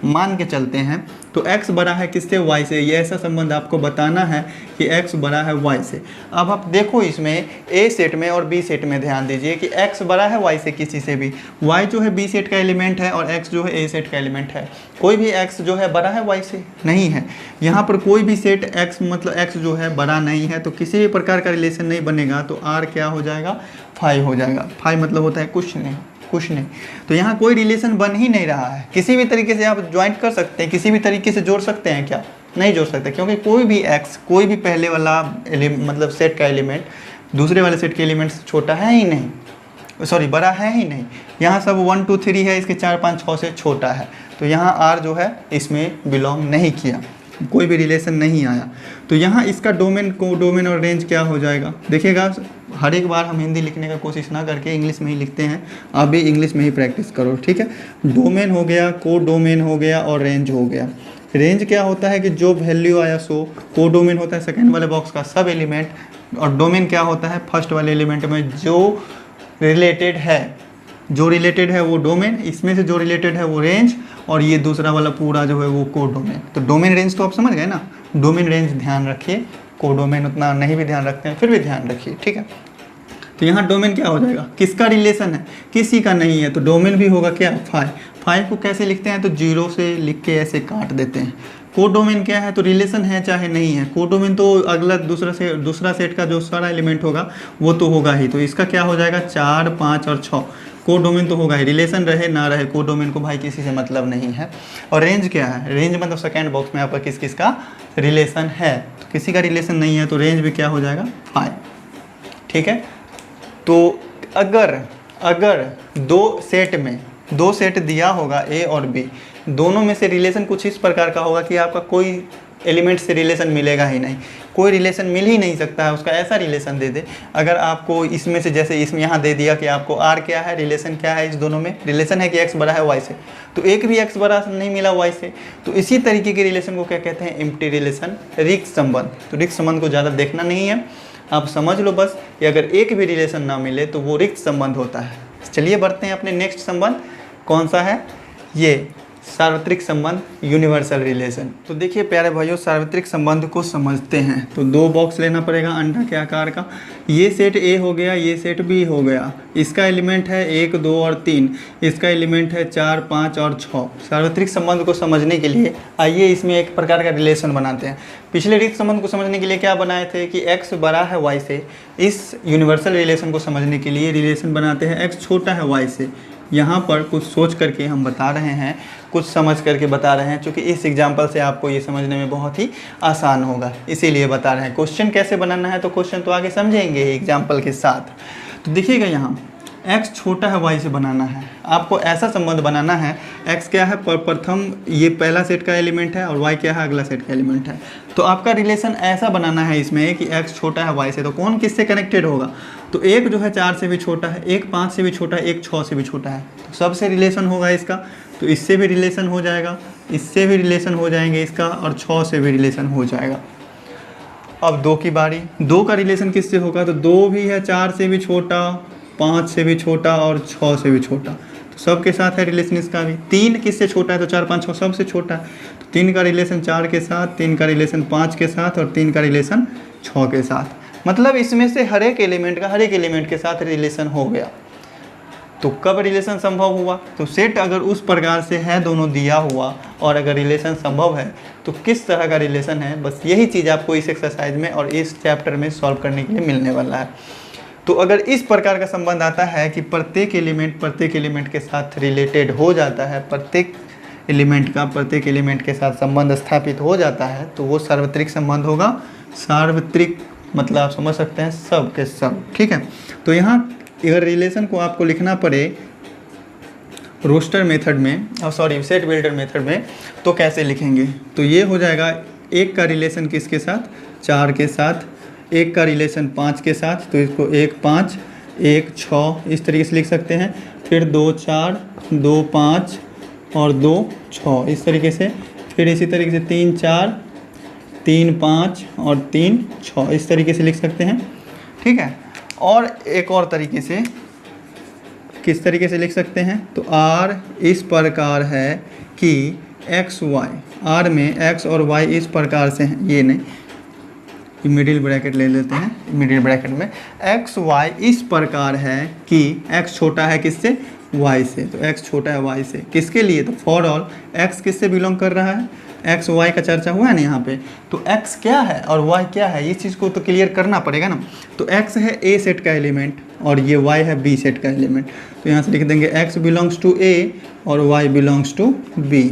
A: मान के चलते हैं तो x बड़ा है किससे, y से। ये ऐसा संबंध आपको बताना है कि x बड़ा है y से। अब आप देखो इसमें a सेट में और b सेट में ध्यान दीजिए कि x बड़ा है y से किसी से भी, y जो है b सेट का एलिमेंट है और x जो है a सेट का एलिमेंट है। कोई भी x जो है बड़ा है y से नहीं है। यहाँ पर कोई भी सेट x मतलब x जो है बड़ा नहीं है, तो किसी भी प्रकार का रिलेशन नहीं बनेगा। तो r क्या हो जाएगा, फाई हो जाएगा। फाई मतलब होता है कुछ नहीं, कुछ नहीं। तो यहाँ कोई रिलेशन बन ही नहीं रहा है। किसी भी तरीके से आप ज्वाइंट कर सकते हैं, किसी भी तरीके से जोड़ सकते हैं क्या, नहीं जोड़ सकते, क्योंकि कोई भी x, कोई भी पहले वाला मतलब सेट का एलिमेंट दूसरे वाले सेट के एलिमेंट से छोटा है ही नहीं, सॉरी बड़ा है ही नहीं। यहाँ सब 1, 2, 3 है, इसके 4, 5, 6 से छोटा है। तो यहाँ r जो है इसमें बिलोंग नहीं किया, कोई भी रिलेशन नहीं आया। तो यहाँ इसका डोमेन और रेंज क्या हो जाएगा, देखिएगा हर एक बार हम हिंदी लिखने का कोशिश ना करके इंग्लिश में ही लिखते हैं, आप भी इंग्लिश में ही प्रैक्टिस करो। ठीक है, डोमेन हो गया, कोडोमेन हो गया और रेंज हो गया। रेंज क्या होता है कि जो वैल्यू आया सो, कोडोमेन होता है सेकंड वाले बॉक्स का सब एलिमेंट, और डोमेन क्या होता है फर्स्ट वाले एलिमेंट में जो रिलेटेड है, जो रिलेटेड है वो डोमेन, इसमें से जो रिलेटेड है वो रेंज, और ये दूसरा वाला पूरा जो है वो कोडोमेन। तो डोमेन रेंज तो आप समझ गए ना, डोमेन रेंज ध्यान रखिए, कोडोमेन उतना नहीं भी ध्यान रखते हैं, फिर भी ध्यान रखिए। ठीक है, तो यहाँ डोमेन क्या हो जाएगा, किसका रिलेशन है, किसी का नहीं है, तो डोमेन भी होगा क्या, 5। 5 को कैसे लिखते हैं, तो 0 से लिख के ऐसे काट देते हैं। कोडोमेन क्या है, तो रिलेशन है चाहे नहीं है। कोडोमेन तो अगला दूसरा सेट का जो सारा एलिमेंट होगा वो तो होगा ही, तो इसका क्या हो जाएगा 4, 5 और 6। कोडोमेन तो होगा ही, रिलेशन रहे ना रहे कोडोमेन को भाई किसी से मतलब नहीं है। और रेंज क्या है, रेंज मतलब सेकंड बॉक्स में यहाँ पर किस किस का रिलेशन है, तो किसी का रिलेशन नहीं है, तो रेंज भी क्या हो जाएगा 5। ठीक है, तो अगर दो सेट दिया होगा A और B, दोनों में से रिलेशन कुछ इस प्रकार का होगा कि आपका कोई एलिमेंट से रिलेशन मिलेगा ही नहीं, कोई रिलेशन मिल ही नहीं सकता है उसका, ऐसा रिलेशन दे दे। अगर आपको इसमें से, जैसे इसमें यहाँ दे दिया कि आपको R क्या है, रिलेशन क्या है, इस दोनों में रिलेशन है कि x बड़ा है y से, तो एक भी x बड़ा नहीं मिला y से, तो इसी तरीके के रिलेशन को क्या कहते हैं, एम्प्टी रिलेशन, रिक्त संबंध। तो रिक्त संबंध को ज़्यादा देखना नहीं है, आप समझ लो बस कि अगर एक भी रिलेशन ना मिले तो वो रिक्त संबंध होता है। चलिए बढ़ते हैं अपने नेक्स्ट संबंध, कौन सा है, ये सार्वत्रिक संबंध, यूनिवर्सल रिलेशन। तो देखिए प्यारे भाइयों, सार्वत्रिक संबंध को समझते हैं तो दो बॉक्स लेना पड़ेगा अंडा के आकार का। ये सेट ए हो गया, ये सेट बी हो गया। इसका एलिमेंट है 1, 2 और 3, इसका एलिमेंट है 4, 5 और 6। सार्वत्रिक संबंध को समझने के लिए आइए इसमें एक प्रकार का रिलेशन बनाते हैं। पिछले रिक्त संबंध को समझने के लिए क्या बनाए थे कि x बड़ा है y से। इस यूनिवर्सल रिलेशन को समझने के लिए रिलेशन बनाते हैं x छोटा है y से। यहाँ पर कुछ सोच करके हम बता रहे हैं, कुछ समझ करके बता रहे हैं, क्योंकि इस एग्जाम्पल से आपको ये समझने में बहुत ही आसान होगा, इसीलिए बता रहे हैं। क्वेश्चन कैसे बनाना है तो क्वेश्चन तो आगे समझेंगे एग्जाम्पल के साथ। तो देखिएगा यहाँ x छोटा है y से बनाना है, आपको ऐसा संबंध बनाना है। x क्या है, प्रथम ये पहला सेट का एलिमेंट है और y क्या है, अगला सेट का एलिमेंट है। तो आपका रिलेशन ऐसा बनाना है इसमें कि x छोटा है y से, तो कौन किससे कनेक्टेड होगा। तो एक जो है 4 से भी छोटा है, एक 5 से भी छोटा है, एक 6 से भी छोटा है, तो सबसे रिलेशन होगा इसका। तो इससे भी रिलेशन हो जाएगा, इससे भी रिलेशन हो जाएंगे इसका, और 6 से भी रिलेशन हो जाएगा। अब 2 की बारी, 2 का रिलेशन किससे होगा, तो 2 भी है 4 से भी छोटा, 5 से भी छोटा और 6 से भी छोटा, तो सबके साथ है रिलेशन इसका भी। 3 किससे छोटा है, तो 4, 5, 6 सबसे छोटा है, तो 3 का रिलेशन 4 के साथ, 3 का रिलेशन 5 के साथ और 3 का रिलेशन 6 के साथ। मतलब इसमें से हर एक एलिमेंट का हर एक एलिमेंट के साथ रिलेशन हो गया। तो कब रिलेशन संभव हुआ, तो सेट अगर उस प्रकार से है, दोनों दिया हुआ, और अगर रिलेशन संभव है तो किस तरह का रिलेशन है, बस यही चीज़ आपको इस एक्सरसाइज में और इस चैप्टर में सॉल्व करने के लिए मिलने वाला है। तो अगर इस प्रकार का संबंध आता है कि प्रत्येक एलिमेंट के साथ रिलेटेड हो जाता है, प्रत्येक एलिमेंट का प्रत्येक एलिमेंट के साथ संबंध स्थापित हो जाता है, तो वो सार्वत्रिक संबंध होगा। सार्वत्रिक मतलब आप समझ सकते हैं सब के सब, ठीक है। तो यहाँ अगर रिलेशन को आपको लिखना पड़े रोस्टर मेथड में, सेट बिल्डर मेथड में, तो कैसे लिखेंगे, तो ये हो जाएगा 1 का रिलेशन किसके साथ, 4 के साथ, 1 का रिलेशन 5 के साथ, तो इसको 1, 5, 1, 6 इस तरीके से लिख सकते हैं। फिर 2, 4, 2, 5 और 2, 6 इस तरीके से। फिर इसी तरीके से 3, 4, 3, 5 और 3, 6 इस तरीके से लिख सकते हैं, ठीक है। और एक और तरीके से किस तरीके से लिख सकते हैं, तो R इस प्रकार है कि x, y, R में x और y इस प्रकार से हैं, ये नहीं, मिडिल ब्रैकेट ले लेते हैं, मिडिल ब्रैकेट में x, y इस प्रकार है कि x छोटा है किससे, y से, तो x छोटा है y से। किसके लिए, तो फॉर ऑल x किससे बिलोंग कर रहा है, x, y का चर्चा हुआ है ना यहाँ पे, तो x क्या है और y क्या है, इस चीज़ को तो क्लियर करना पड़ेगा ना। तो x है a सेट का एलिमेंट और ये y है b सेट का एलिमेंट, तो यहाँ से लिख देंगे x बिलोंग्स टू a और y बिलोंग्स टू b,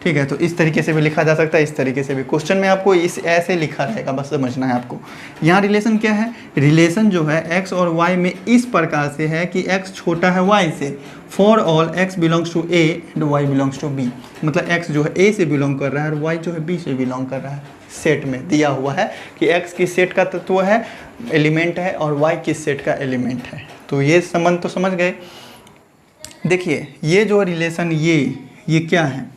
A: ठीक है। तो इस तरीके से भी लिखा जा सकता है, इस तरीके से भी। क्वेश्चन में आपको इस ऐसे लिखा रहेगा, बस समझना है आपको। यहाँ रिलेशन क्या है, रिलेशन जो है x और y में इस प्रकार से है कि x छोटा है y से। For all x belongs to a and y belongs to b, मतलब x जो है a से बिलोंग कर रहा है और y जो है b से बिलोंग कर रहा है। सेट में दिया हुआ है कि x किस सेट का तत्व है, एलिमेंट है, और y किस सेट का एलिमेंट है। तो ये संबंध तो समझ गए। देखिए ये जो रिलेशन ये क्या है,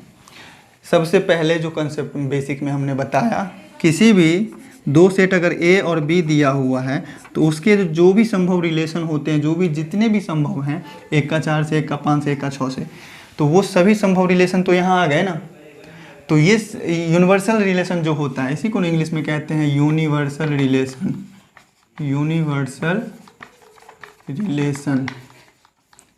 A: सबसे पहले जो कंसेप्ट बेसिक में हमने बताया, किसी भी 2 सेट अगर A और B दिया हुआ है तो उसके जो भी संभव रिलेशन होते हैं, जो भी जितने भी संभव हैं, 1 का 4 से, 1 का 5 से, 1 का 6 से, तो वो सभी संभव रिलेशन तो यहाँ आ गए ना। तो ये यूनिवर्सल रिलेशन जो होता है, इसी को इंग्लिश में कहते हैं यूनिवर्सल रिलेशन, यूनिवर्सल रिलेशन,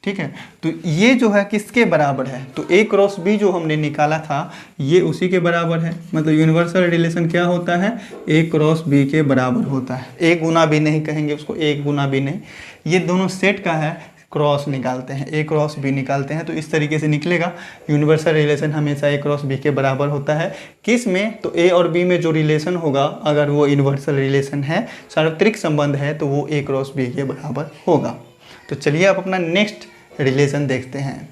A: ठीक है। तो ये जो है किसके बराबर है, तो A क्रॉस B जो हमने निकाला था ये उसी के बराबर है। मतलब यूनिवर्सल रिलेशन क्या होता है, A क्रॉस B के बराबर होता है। A गुना B नहीं कहेंगे उसको, A गुना B नहीं, ये दोनों सेट का है, क्रॉस निकालते हैं, A क्रॉस B निकालते हैं, तो इस तरीके से निकलेगा। यूनिवर्सल रिलेशन हमेशा A क्रॉस B के बराबर होता है। किस में, तो A और B में जो रिलेशन होगा, अगर वो यूनिवर्सल रिलेशन है, सार्वत्रिक संबंध है, तो वो A क्रॉस B के बराबर होगा। तो चलिए आप अपना नेक्स्ट रिलेशन देखते हैं।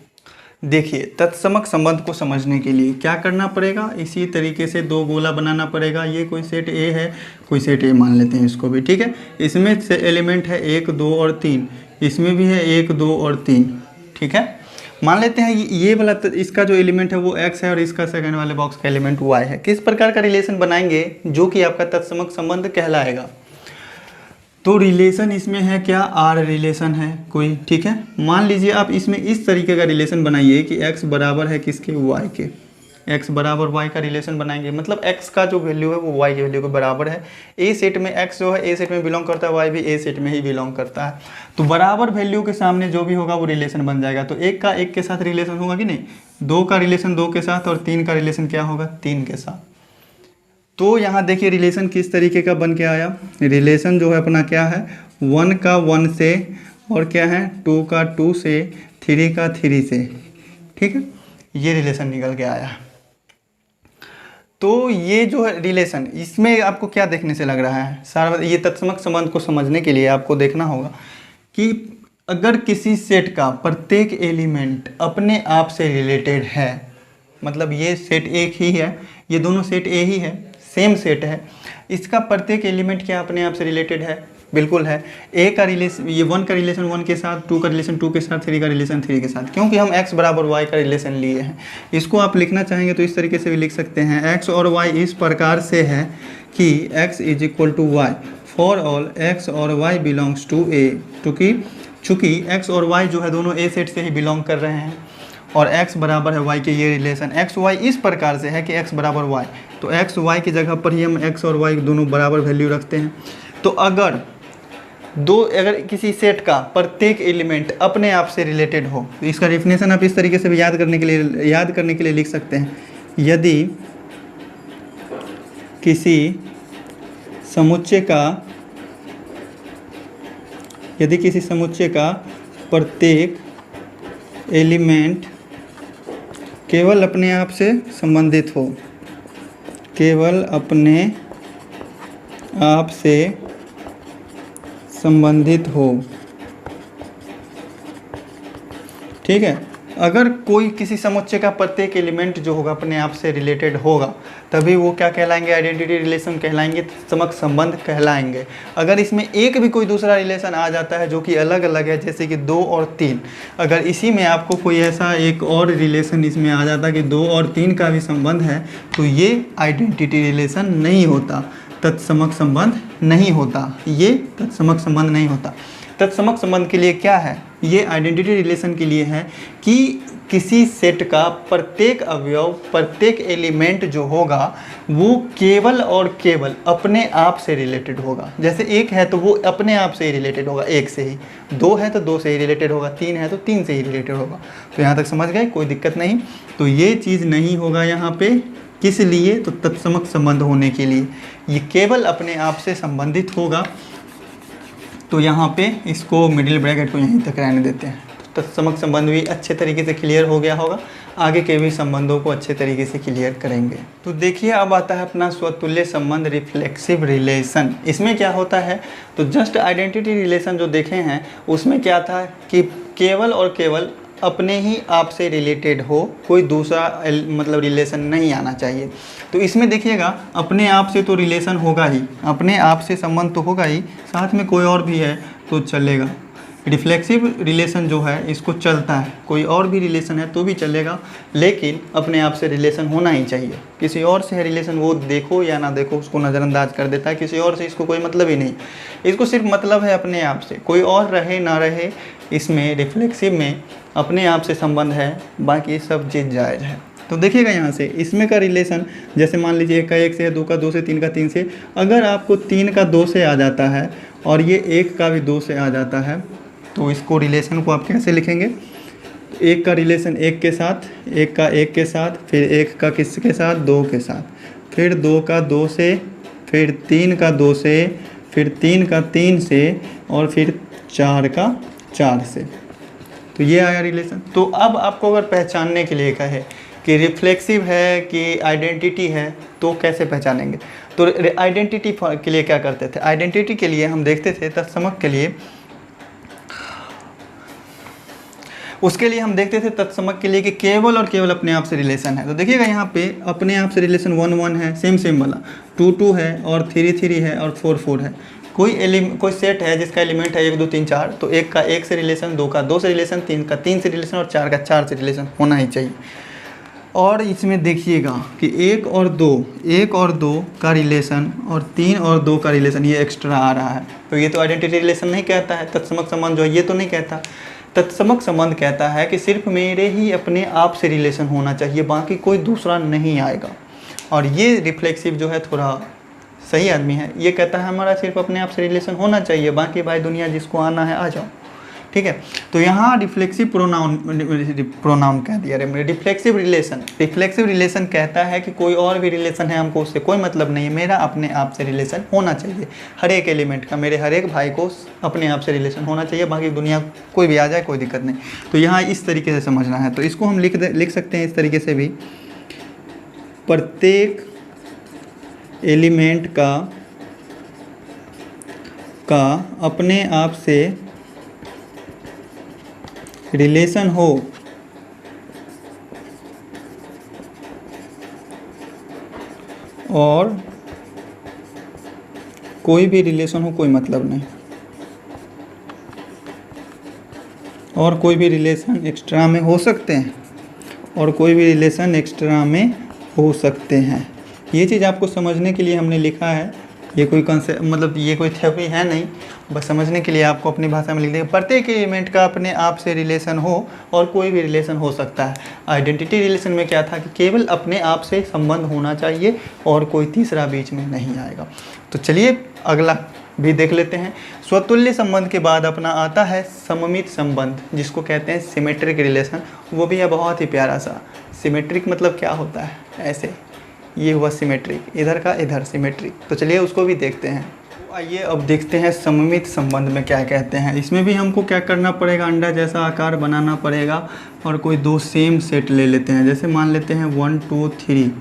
A: देखिए तत्समक संबंध को समझने के लिए क्या करना पड़ेगा, इसी तरीके से 2 गोला बनाना पड़ेगा। ये कोई सेट A है, कोई सेट A मान लेते हैं इसको भी, ठीक है। इसमें से एलिमेंट है 1, 2 और 3, इसमें भी है 1, 2 और 3, ठीक है। मान लेते हैं ये वाला इसका जो एलिमेंट है वो x है और इसका सेकंड वाले बॉक्स का एलिमेंट y है। किस प्रकार का रिलेशन बनाएंगे जो कि आपका तत्समक संबंध कहलाएगा। तो रिलेशन इसमें है क्या, आर रिलेशन है कोई, ठीक है। मान लीजिए आप इसमें इस तरीके का रिलेशन बनाइए कि x बराबर है किसके, y के, x बराबर y का रिलेशन बनाएंगे, मतलब x का जो वैल्यू है वो y की वैल्यू के बराबर है। ए सेट में x जो है ए सेट में बिलोंग करता है, y भी ए सेट में ही बिलोंग करता है। तो बराबर वैल्यू के सामने जो भी होगा वो रिलेशन बन जाएगा। तो एक का एक के साथ रिलेशन होगा कि नहीं, दो का रिलेशन दो के साथ, और तीन का रिलेशन क्या होगा, तीन के साथ। तो यहाँ देखिए रिलेशन किस तरीके का बन के आया। रिलेशन जो है अपना क्या है, 1 का 1 से, और क्या है 2 का 2 से, 3 का 3 से, ठीक है, ये रिलेशन निकल के आया। तो ये जो है रिलेशन, इसमें आपको क्या देखने से लग रहा है, सारा ये तत्समक संबंध को समझने के लिए आपको देखना होगा कि अगर किसी सेट का प्रत्येक एलिमेंट अपने आप से रिलेटेड है, मतलब ये सेट एक ही है, ये दोनों सेट ए ही है, सेम सेट है, इसका प्रत्येक एलिमेंट क्या अपने आप से रिलेटेड है, बिल्कुल है। ए का रिलेशन, ये 1 का रिलेशन 1 के साथ, 2 का रिलेशन 2 के साथ, 3 का रिलेशन 3 के साथ, क्योंकि हम x बराबर y का रिलेशन लिए हैं। इसको आप लिखना चाहेंगे तो इस तरीके से भी लिख सकते हैं, x और y इस प्रकार से है कि x is equal to Y for all x और y बिलोंग्स टू ए, चूँकि x और y जो है दोनों ए सेट से ही बिलोंग कर रहे हैं, और x बराबर है y के, ये रिलेशन x y इस प्रकार से है कि x बराबर y, तो x y की जगह पर ही हम x और y दोनों बराबर वैल्यू रखते हैं। तो अगर किसी सेट का प्रत्येक एलिमेंट अपने आप से रिलेटेड हो, तो इसका डेफिनेशन आप इस तरीके से भी याद करने के लिए लिख सकते हैं, यदि किसी समुच्चय का प्रत्येक एलिमेंट केवल अपने आप से संबंधित हो, केवल अपने आप से संबंधित हो, ठीक है। अगर कोई किसी समुच्चय का प्रत्येक एलिमेंट जो होगा अपने आप से रिलेटेड होगा, तभी वो क्या कहलाएंगे, आइडेंटिटी रिलेशन कहलाएंगे, तत्समक संबंध कहलाएंगे। अगर इसमें एक भी कोई दूसरा रिलेशन आ जाता है जो कि अलग अलग है, जैसे कि 2 और 3, अगर इसी में आपको कोई ऐसा एक और रिलेशन इसमें आ जाता कि 2 और 3 का भी संबंध है, तो ये आइडेंटिटी रिलेशन नहीं होता, तत्समक संबंध नहीं होता, ये तत्समक संबंध नहीं होता। तत्समक संबंध के लिए क्या है, ये आइडेंटिटी रिलेशन के लिए है कि किसी सेट का प्रत्येक अवयव, प्रत्येक एलिमेंट जो होगा वो केवल और केवल अपने आप से रिलेटेड होगा। जैसे 1 है तो वो अपने आप से ही रिलेटेड होगा, 1 से ही, 2 है तो 2 से ही रिलेटेड होगा, 3 है तो 3 से ही रिलेटेड होगा। तो यहाँ तक समझ गए, कोई दिक्कत नहीं। तो ये चीज़ नहीं होगा यहाँ पे, किस लिए, तो तत्समक संबंध होने के लिए, ये केवल अपने आप से संबंधित होगा। तो यहाँ पे इसको मिडिल ब्रैकेट को यहीं तक रहने देते हैं। तो तत्समक संबंध भी अच्छे तरीके से क्लियर हो गया होगा, आगे के भी संबंधों को अच्छे तरीके से क्लियर करेंगे। तो देखिए अब आता है अपना स्वतुल्य संबंध, रिफ्लेक्सिव रिलेशन। इसमें क्या होता है, तो जस्ट आइडेंटिटी रिलेशन जो देखे हैं उसमें क्या था कि केवल और केवल अपने ही आप से रिलेटेड हो, कोई दूसरा मतलब रिलेशन नहीं आना चाहिए। तो इसमें देखिएगा अपने आप से तो रिलेशन होगा ही, अपने आप से संबंध तो होगा ही, साथ में कोई और भी है तो चलेगा। रिफ्लेक्सिव रिलेशन जो है इसको चलता है, कोई और भी रिलेशन है तो भी चलेगा, लेकिन अपने आप से रिलेशन होना ही चाहिए। किसी और से है रिलेशन, वो देखो या ना देखो उसको नज़रअंदाज कर देता है, किसी और से इसको कोई मतलब ही नहीं, इसको सिर्फ मतलब है अपने आप से, कोई और रहे ना रहे, इसमें रिफ्लेक्सिव में अपने आप से संबंध है, बाकी सब चीज़ जायज़ है। तो देखिएगा यहाँ से इसमें का रिलेशन, जैसे मान लीजिए 1 का 1 से, 2 का 2 से, 3 का 3 से, अगर आपको 3 का 2 से आ जाता है और ये 1 का भी 2 से आ जाता है, तो इसको रिलेशन को आप कैसे लिखेंगे, 1 का रिलेशन 1 के साथ, 1 का 1 के साथ, फिर 1 का किसके साथ, 2 के साथ, फिर 2 का 2 से, फिर 3 का 2 से, फिर 3 का 3 से, और फिर 4 का 4 से। तो ये आया रिलेशन। तो अब आपको अगर पहचानने के लिए कहे कि रिफ्लेक्सिव है कि आइडेंटिटी है, तो कैसे पहचानेंगे। तो आइडेंटिटी के लिए क्या करते थे, आइडेंटिटी के लिए हम देखते थे, तत्समक के लिए, उसके लिए हम देखते थे तत्समक के लिए कि केवल और केवल अपने आप से रिलेशन है। तो देखिएगा यहाँ पे अपने आप से रिलेशन 1 1 है, सेम वाला, 2 2 है, और 3 3 है, और 4 4 है। कोई सेट है जिसका एलिमेंट है 1 2 3 4, तो 1 का 1 से रिलेशन, 2 का 2 से रिलेशन, 3 का 3 से रिलेशन, और 4 का 4 से रिलेशन होना ही चाहिए। और इसमें देखिएगा कि 1 और 2 का रिलेशन और 3 और 2 का रिलेशन ये एक्स्ट्रा आ रहा है। तो ये तो आइडेंटिटी रिलेशन नहीं कहता है, तत्समक संबंध जो है ये तो नहीं कहता। तत्समक संबंध कहता है कि सिर्फ मेरे ही अपने आप से रिलेशन होना चाहिए, बाकी कोई दूसरा नहीं आएगा। और ये रिफ्लेक्सिव जो है थोड़ा सही आदमी है, ये कहता है हमारा सिर्फ अपने आप से रिलेशन होना चाहिए, बाकी भाई दुनिया जिसको आना है आ जाओ। ठीक है, तो यहाँ रिफ्लेक्सिव प्रोनाउन कह दिया रे, रिफ्लेक्सिव रिलेशन कहता है कि कोई और भी रिलेशन है हमको उससे कोई मतलब नहीं है, मेरा अपने आप से रिलेशन होना चाहिए। हर एक एलिमेंट का, मेरे हर एक भाई को अपने आप से रिलेशन होना चाहिए, बाकी दुनिया कोई भी आ जाए कोई दिक्कत नहीं। तो यहाँ इस तरीके से समझना है। तो इसको हम लिख सकते हैं इस तरीके से भी, प्रत्येक एलिमेंट का अपने आप से रिलेशन हो और कोई भी रिलेशन हो कोई मतलब नहीं, और कोई भी रिलेशन एक्स्ट्रा में हो सकते हैं, और कोई भी रिलेशन एक्स्ट्रा में हो सकते हैं। ये चीज़ आपको समझने के लिए हमने लिखा है, ये कोई कंसेप्ट मतलब ये कोई थ्योरी है नहीं, बस समझने के लिए आपको अपनी भाषा में लिख देंगे। प्रत्येक एलिमेंट का अपने आप से रिलेशन हो और कोई भी रिलेशन हो सकता है। आइडेंटिटी रिलेशन में क्या था कि केवल अपने आप से संबंध होना चाहिए और कोई तीसरा बीच में नहीं आएगा। तो चलिए अगला भी देख लेते हैं। स्वतुल्य संबंध के बाद अपना आता है सममित संबंध, जिसको कहते हैं सिमेट्रिक रिलेशन। वो भी है बहुत ही प्यारा सा। सिमेट्रिक मतलब क्या होता है, ऐसे ये हुआ सिमेट्रिक, इधर का इधर सिमेट्रिक। तो चलिए उसको भी देखते हैं। आइए अब देखते हैं सममित संबंध में क्या कहते हैं। इसमें भी हमको क्या करना पड़ेगा, अंडा जैसा आकार बनाना पड़ेगा और कोई दो सेम सेट ले लेते हैं। जैसे मान लेते हैं 1 2 3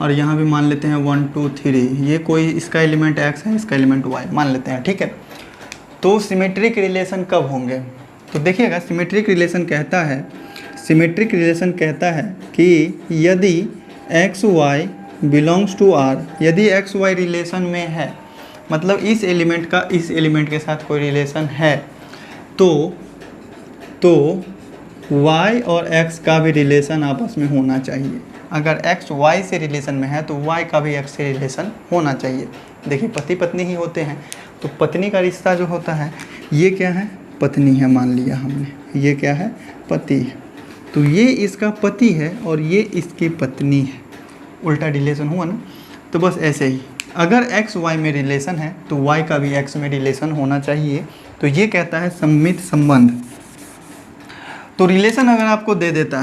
A: और यहाँ भी मान लेते हैं 1 2 3। ये कोई इसका एलिमेंट x है, इसका एलिमेंट y मान लेते हैं। ठीक है, तो सिमेट्रिक रिलेशन कब होंगे, तो देखिएगा सिमेट्रिक रिलेशन कहता है कि यदि X Y belongs to R, यदि एक्स वाई रिलेशन में है, मतलब इस एलिमेंट का इस एलिमेंट के साथ कोई रिलेशन है, तो y और x का भी रिलेशन आपस में होना चाहिए। अगर x y से रिलेशन में है तो y का भी x से रिलेशन होना चाहिए। देखिए पति पत्नी ही होते हैं, तो पत्नी का रिश्ता जो होता है, ये क्या है, पत्नी है मान लिया हमने, ये क्या है, पति है। तो ये इसका पति है और ये इसकी पत्नी है, उल्टा रिलेशन हुआ ना। तो बस ऐसे ही अगर x y में रिलेशन है तो y का भी x में रिलेशन होना चाहिए। तो ये कहता है सममित संबंध। तो रिलेशन अगर आपको दे देता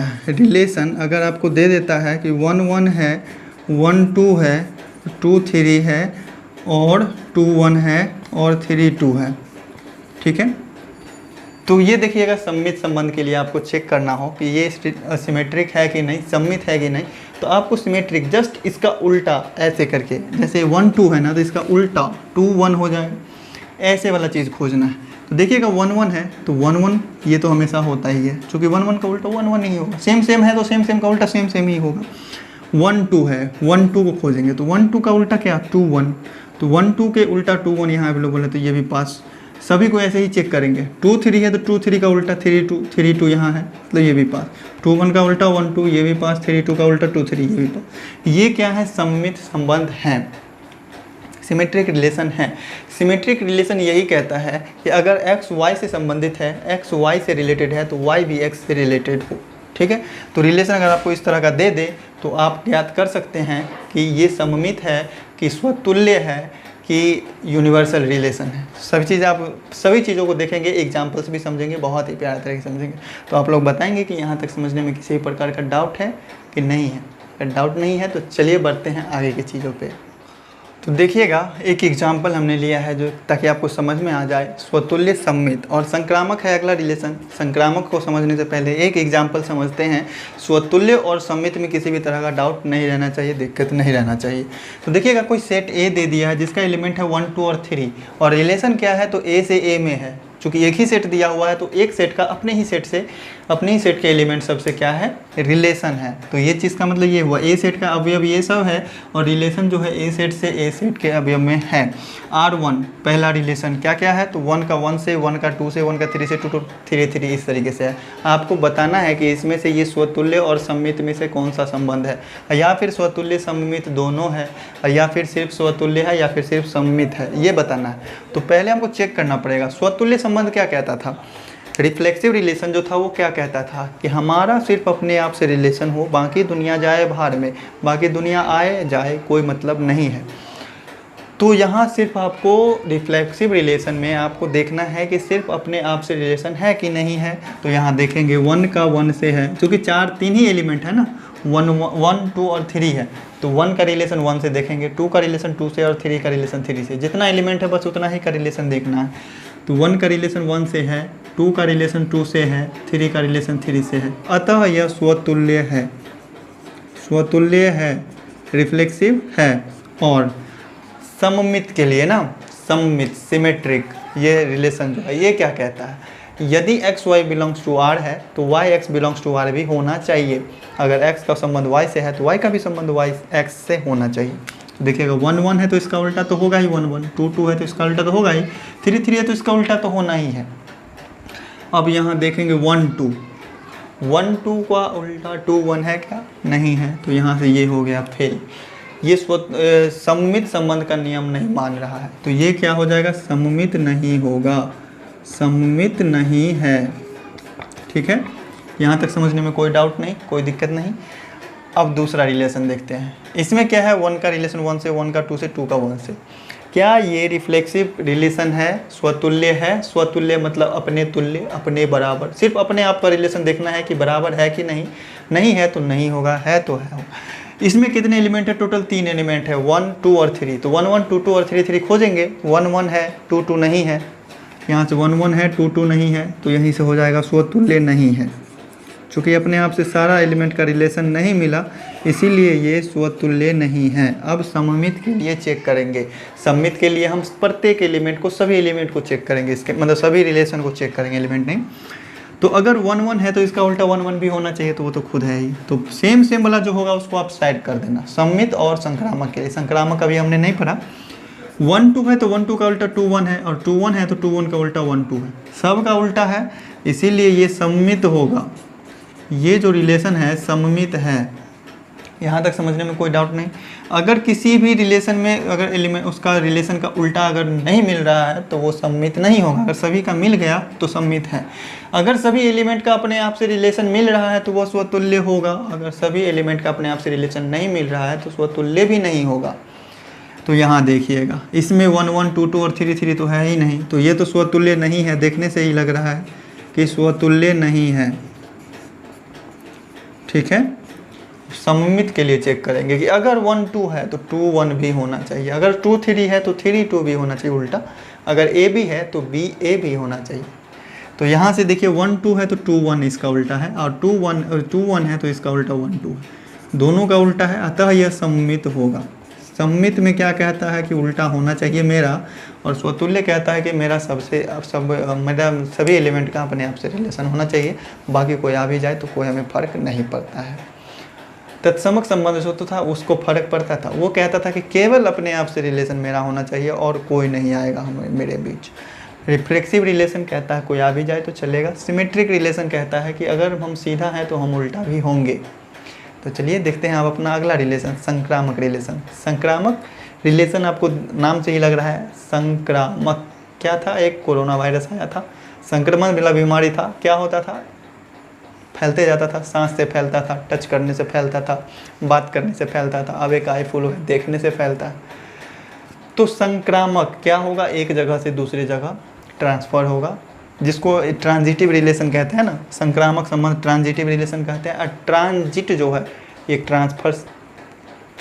A: है, कि 1 1 है, 1 2 है, 2 3 है और 2 1 है और 3 2 है, ठीक है। तो ये देखिएगा सममित संबंध के लिए आपको चेक करना हो कि ये सिमेट्रिक है कि नहीं, सममित है कि नहीं। तो आपको सिमेट्रिक जस्ट इसका उल्टा ऐसे करके, जैसे 1 2 है ना तो इसका उल्टा 2 1 हो जाएगा, ऐसे वाला चीज़ खोजना है। तो देखिएगा 1 1 है तो 1 1 ये तो हमेशा होता ही है, क्योंकि 1 1 का उल्टा 1 1 ही होगा। सेम सेम है तो सेम सेम का उल्टा सेम सेम ही होगा। 1 2 है, 1 2 को खोजेंगे तो 1 2 का उल्टा क्या, 2 1। तो 1 2 के उल्टा 2 1 यहाँ अवेलेबल है, तो ये भी पास। सभी को ऐसे ही चेक करेंगे। 2 3 है तो 2 3 का उल्टा 3 2 यहाँ है, तो ये भी पास। 2 1 का उल्टा 1 2 ये भी पास, 3 2 का उल्टा 2 3 ये भी पास। ये क्या है, सममित संबंध है, सिमेट्रिक रिलेशन है। सिमेट्रिक रिलेशन यही कहता है कि अगर x y से संबंधित है, x y से रिलेटेड है, तो y भी x से रिलेटेड हो, ठीक है। तो रिलेशन अगर आपको इस तरह का दे दे तो आप ज्ञात कर सकते हैं कि ये सममित है, कि स्वतुल्य है, कि यूनिवर्सल रिलेशन है। सभी चीज़ों को देखेंगे, एग्जाम्पल्स भी समझेंगे, बहुत ही प्यारे तरह से समझेंगे। तो आप लोग बताएंगे कि यहाँ तक समझने में किसी प्रकार का डाउट है कि नहीं है। अगर डाउट नहीं है तो चलिए बढ़ते हैं आगे की चीज़ों पे। तो देखिएगा एक एग्जाम्पल हमने लिया है जो ताकि आपको समझ में आ जाए। स्वतुल्य सममित और संक्रामक है अगला रिलेशन। संक्रामक को समझने से पहले एक एग्जाम्पल समझते हैं। स्वतुल्य और सममित में किसी भी तरह का डाउट नहीं रहना चाहिए, दिक्कत नहीं रहना चाहिए। तो देखिएगा कोई सेट ए दे दिया है जिसका एलिमेंट है 1 2 और 3 और रिलेशन क्या है, तो ए से ए में है। चूँकि एक ही सेट दिया हुआ है तो एक सेट का अपने ही सेट के एलिमेंट सबसे क्या है, रिलेशन है। तो ये चीज़ का मतलब ये हुआ, ए सेट का अवयव ये सब है और रिलेशन जो है ए सेट से ए सेट के अवयव में है। R1 पहला रिलेशन क्या क्या है, तो 1 का 1 से, 1 का 2 से, 1 का 3 से, 2 3 3 इस तरीके से है। आपको बताना है कि इसमें से ये स्वतुल्य और सममित में से कौन सा संबंध है, या फिर स्वतुल्य सममित दोनों है, या फिर सिर्फ स्वतुल्य है, या फिर सिर्फ सममित है, ये बताना है। तो पहले हमको चेक करना पड़ेगा स्वतुल्य संबंध क्या कहता था। रिफ्लेक्सिव रिलेशन जो था वो क्या कहता था कि हमारा सिर्फ अपने आप से रिलेशन हो, बाकी दुनिया जाए बाहर में, बाकी दुनिया आए जाए कोई मतलब नहीं है। तो यहाँ सिर्फ आपको रिफ्लेक्सिव रिलेशन में आपको देखना है कि सिर्फ अपने आप से रिलेशन है कि नहीं है। तो यहाँ देखेंगे 1 का 1 से है, क्योंकि 3 ही एलिमेंट है ना, 1 2 और 3 है, तो 1 का रिलेशन 1 से देखेंगे, 2 का रिलेशन 2 से और 3 का रिलेशन 3 से। जितना एलिमेंट है बस उतना ही का रिलेशन देखना है। तो 1 का रिलेशन 1 से है, 2 का रिलेशन 2 से है, 3 का रिलेशन 3 से है, अतः यह स्वतुल्य है, स्वतुल्य है, रिफ्लेक्सिव है। और सममित के लिए ना, सममित सिमेट्रिक ये रिलेशन जो है ये क्या कहता है, यदि X Y belongs to R है तो Y X belongs to R भी होना चाहिए। अगर एक्स का संबंध वाई से है तो वाई का भी संबंध वाई एक्स से होना चाहिए। तो देखिएगा 1 1 है तो इसका उल्टा तो होगा ही 1 1, 2 2 है तो इसका उल्टा तो होगा ही, 3 3 है तो इसका उल्टा तो होना ही है। अब यहाँ देखेंगे 1 2, 1 2 का उल्टा 2 1 है क्या, नहीं है, तो यहाँ से ये हो गया फेल। ये सममित संबंध का नियम नहीं मान रहा है, तो ये क्या हो जाएगा, सममित नहीं होगा, सममित नहीं है। ठीक है, यहाँ तक समझने में कोई डाउट नहीं, कोई दिक्कत नहीं। अब दूसरा रिलेशन देखते हैं। इसमें क्या है, 1 का रिलेशन 1 से, 1 का 2 से, 2 का 1 से। क्या ये रिफ्लेक्सिव रिलेशन है, स्वतुल्य है? स्वतुल्य मतलब अपने तुल्य, अपने बराबर। सिर्फ अपने आप का रिलेशन देखना है कि बराबर है कि नहीं, नहीं है तो नहीं होगा, है तो है। इसमें कितने एलिमेंट है, टोटल 3 एलिमेंट है, 1 2 और 3। तो 1 1 2 2 और 3 3 खोजेंगे। 1 1 है, 2 2 नहीं है, यहाँ से 1 1 है, 2 2 नहीं है, तो यहीं से हो जाएगा स्वतुल्य नहीं है। चूँकि अपने आप से सारा एलिमेंट का रिलेशन नहीं मिला, इसीलिए ये स्वतुल्य नहीं है। अब सममित के लिए चेक करेंगे। सममित के लिए हम प्रत्येक एलिमेंट को, सभी एलिमेंट को चेक करेंगे, इसके मतलब सभी रिलेशन को चेक करेंगे, एलिमेंट नहीं। तो अगर 1 1 है तो इसका उल्टा 1 1 भी होना चाहिए, तो वो तो खुद है ही। तो सेम वाला जो होगा उसको आप साइड कर देना। सममित और संक्रामक के लिए, संक्रामक अभी हमने नहीं पढ़ा। 1 2 है तो 1 2 का उल्टा 2 1 है, और 2 1 है तो 2 1 का उल्टा 1 2 है, सब का उल्टा है, इसीलिए ये सममित होगा। ये जो रिलेशन है सममित है। यहाँ तक समझने में कोई डाउट नहीं। अगर किसी भी रिलेशन में अगर एलिमेंट उसका रिलेशन का उल्टा अगर नहीं मिल रहा है तो वो सममित नहीं होगा। अगर सभी का मिल गया तो सममित है। अगर सभी एलिमेंट का अपने आप से रिलेशन मिल रहा है तो वो स्वतुल्य होगा। अगर सभी एलिमेंट का अपने आप से रिलेशन नहीं मिल रहा है तो स्वतुल्य भी नहीं होगा। तो यहाँ देखिएगा, इसमें 1 1 2 2 और 3 3 तो है ही नहीं, तो ये तो स्वतुल्य नहीं है। देखने से ही लग रहा है कि स्वतुल्य नहीं है। ठीक है, सममित के लिए चेक करेंगे कि अगर 1 2 है तो 2 1 भी होना चाहिए, अगर 2 3 है तो 3 2 भी होना चाहिए उल्टा, अगर A B है तो B A भी होना चाहिए। तो यहाँ से देखिए 1 2 है तो 2 1 इसका उल्टा है, और 2 1 है तो इसका उल्टा 1 2 है, दोनों का उल्टा है, अतः यह सममित होगा। सममित में क्या कहता है कि उल्टा होना चाहिए मेरा, और स्वतुल्य कहता है कि मेरा मेरा सभी एलिमेंट का अपने आप से रिलेशन होना चाहिए, बाकी कोई आ भी जाए तो कोई हमें फ़र्क नहीं पड़ता है। तत्समक संबंध जो तो था उसको फ़र्क पड़ता था, वो कहता था कि केवल अपने आप से रिलेशन मेरा होना चाहिए और कोई नहीं आएगा मेरे बीच। रिफ्लेक्सिव रिलेशन कहता है कोई आ भी जाए तो चलेगा। सिमेट्रिक रिलेशन कहता है कि अगर हम सीधा हैं तो हम उल्टा भी होंगे। तो चलिए देखते हैं आप अपना अगला रिलेशन, संक्रामक रिलेशन। संक्रामक रिलेशन आपको नाम से ही लग रहा है संक्रामक। क्या था, एक कोरोना वायरस आया था, संक्रमण वाला बीमारी था। क्या होता था, फैलते जाता था, सांस से फैलता था, टच करने से फैलता था, बात करने से फैलता था। अब एक आई फ्लू है, देखने से फैलता है। तो संक्रामक क्या होगा, एक जगह से दूसरी जगह ट्रांसफ़र होगा, जिसको ट्रांजिटिव रिलेशन कहते हैं ना। संक्रामक संबंध ट्रांजिटिव रिलेशन कहते हैं। और ट्रांजिट जो है एक ट्रांसफ़र,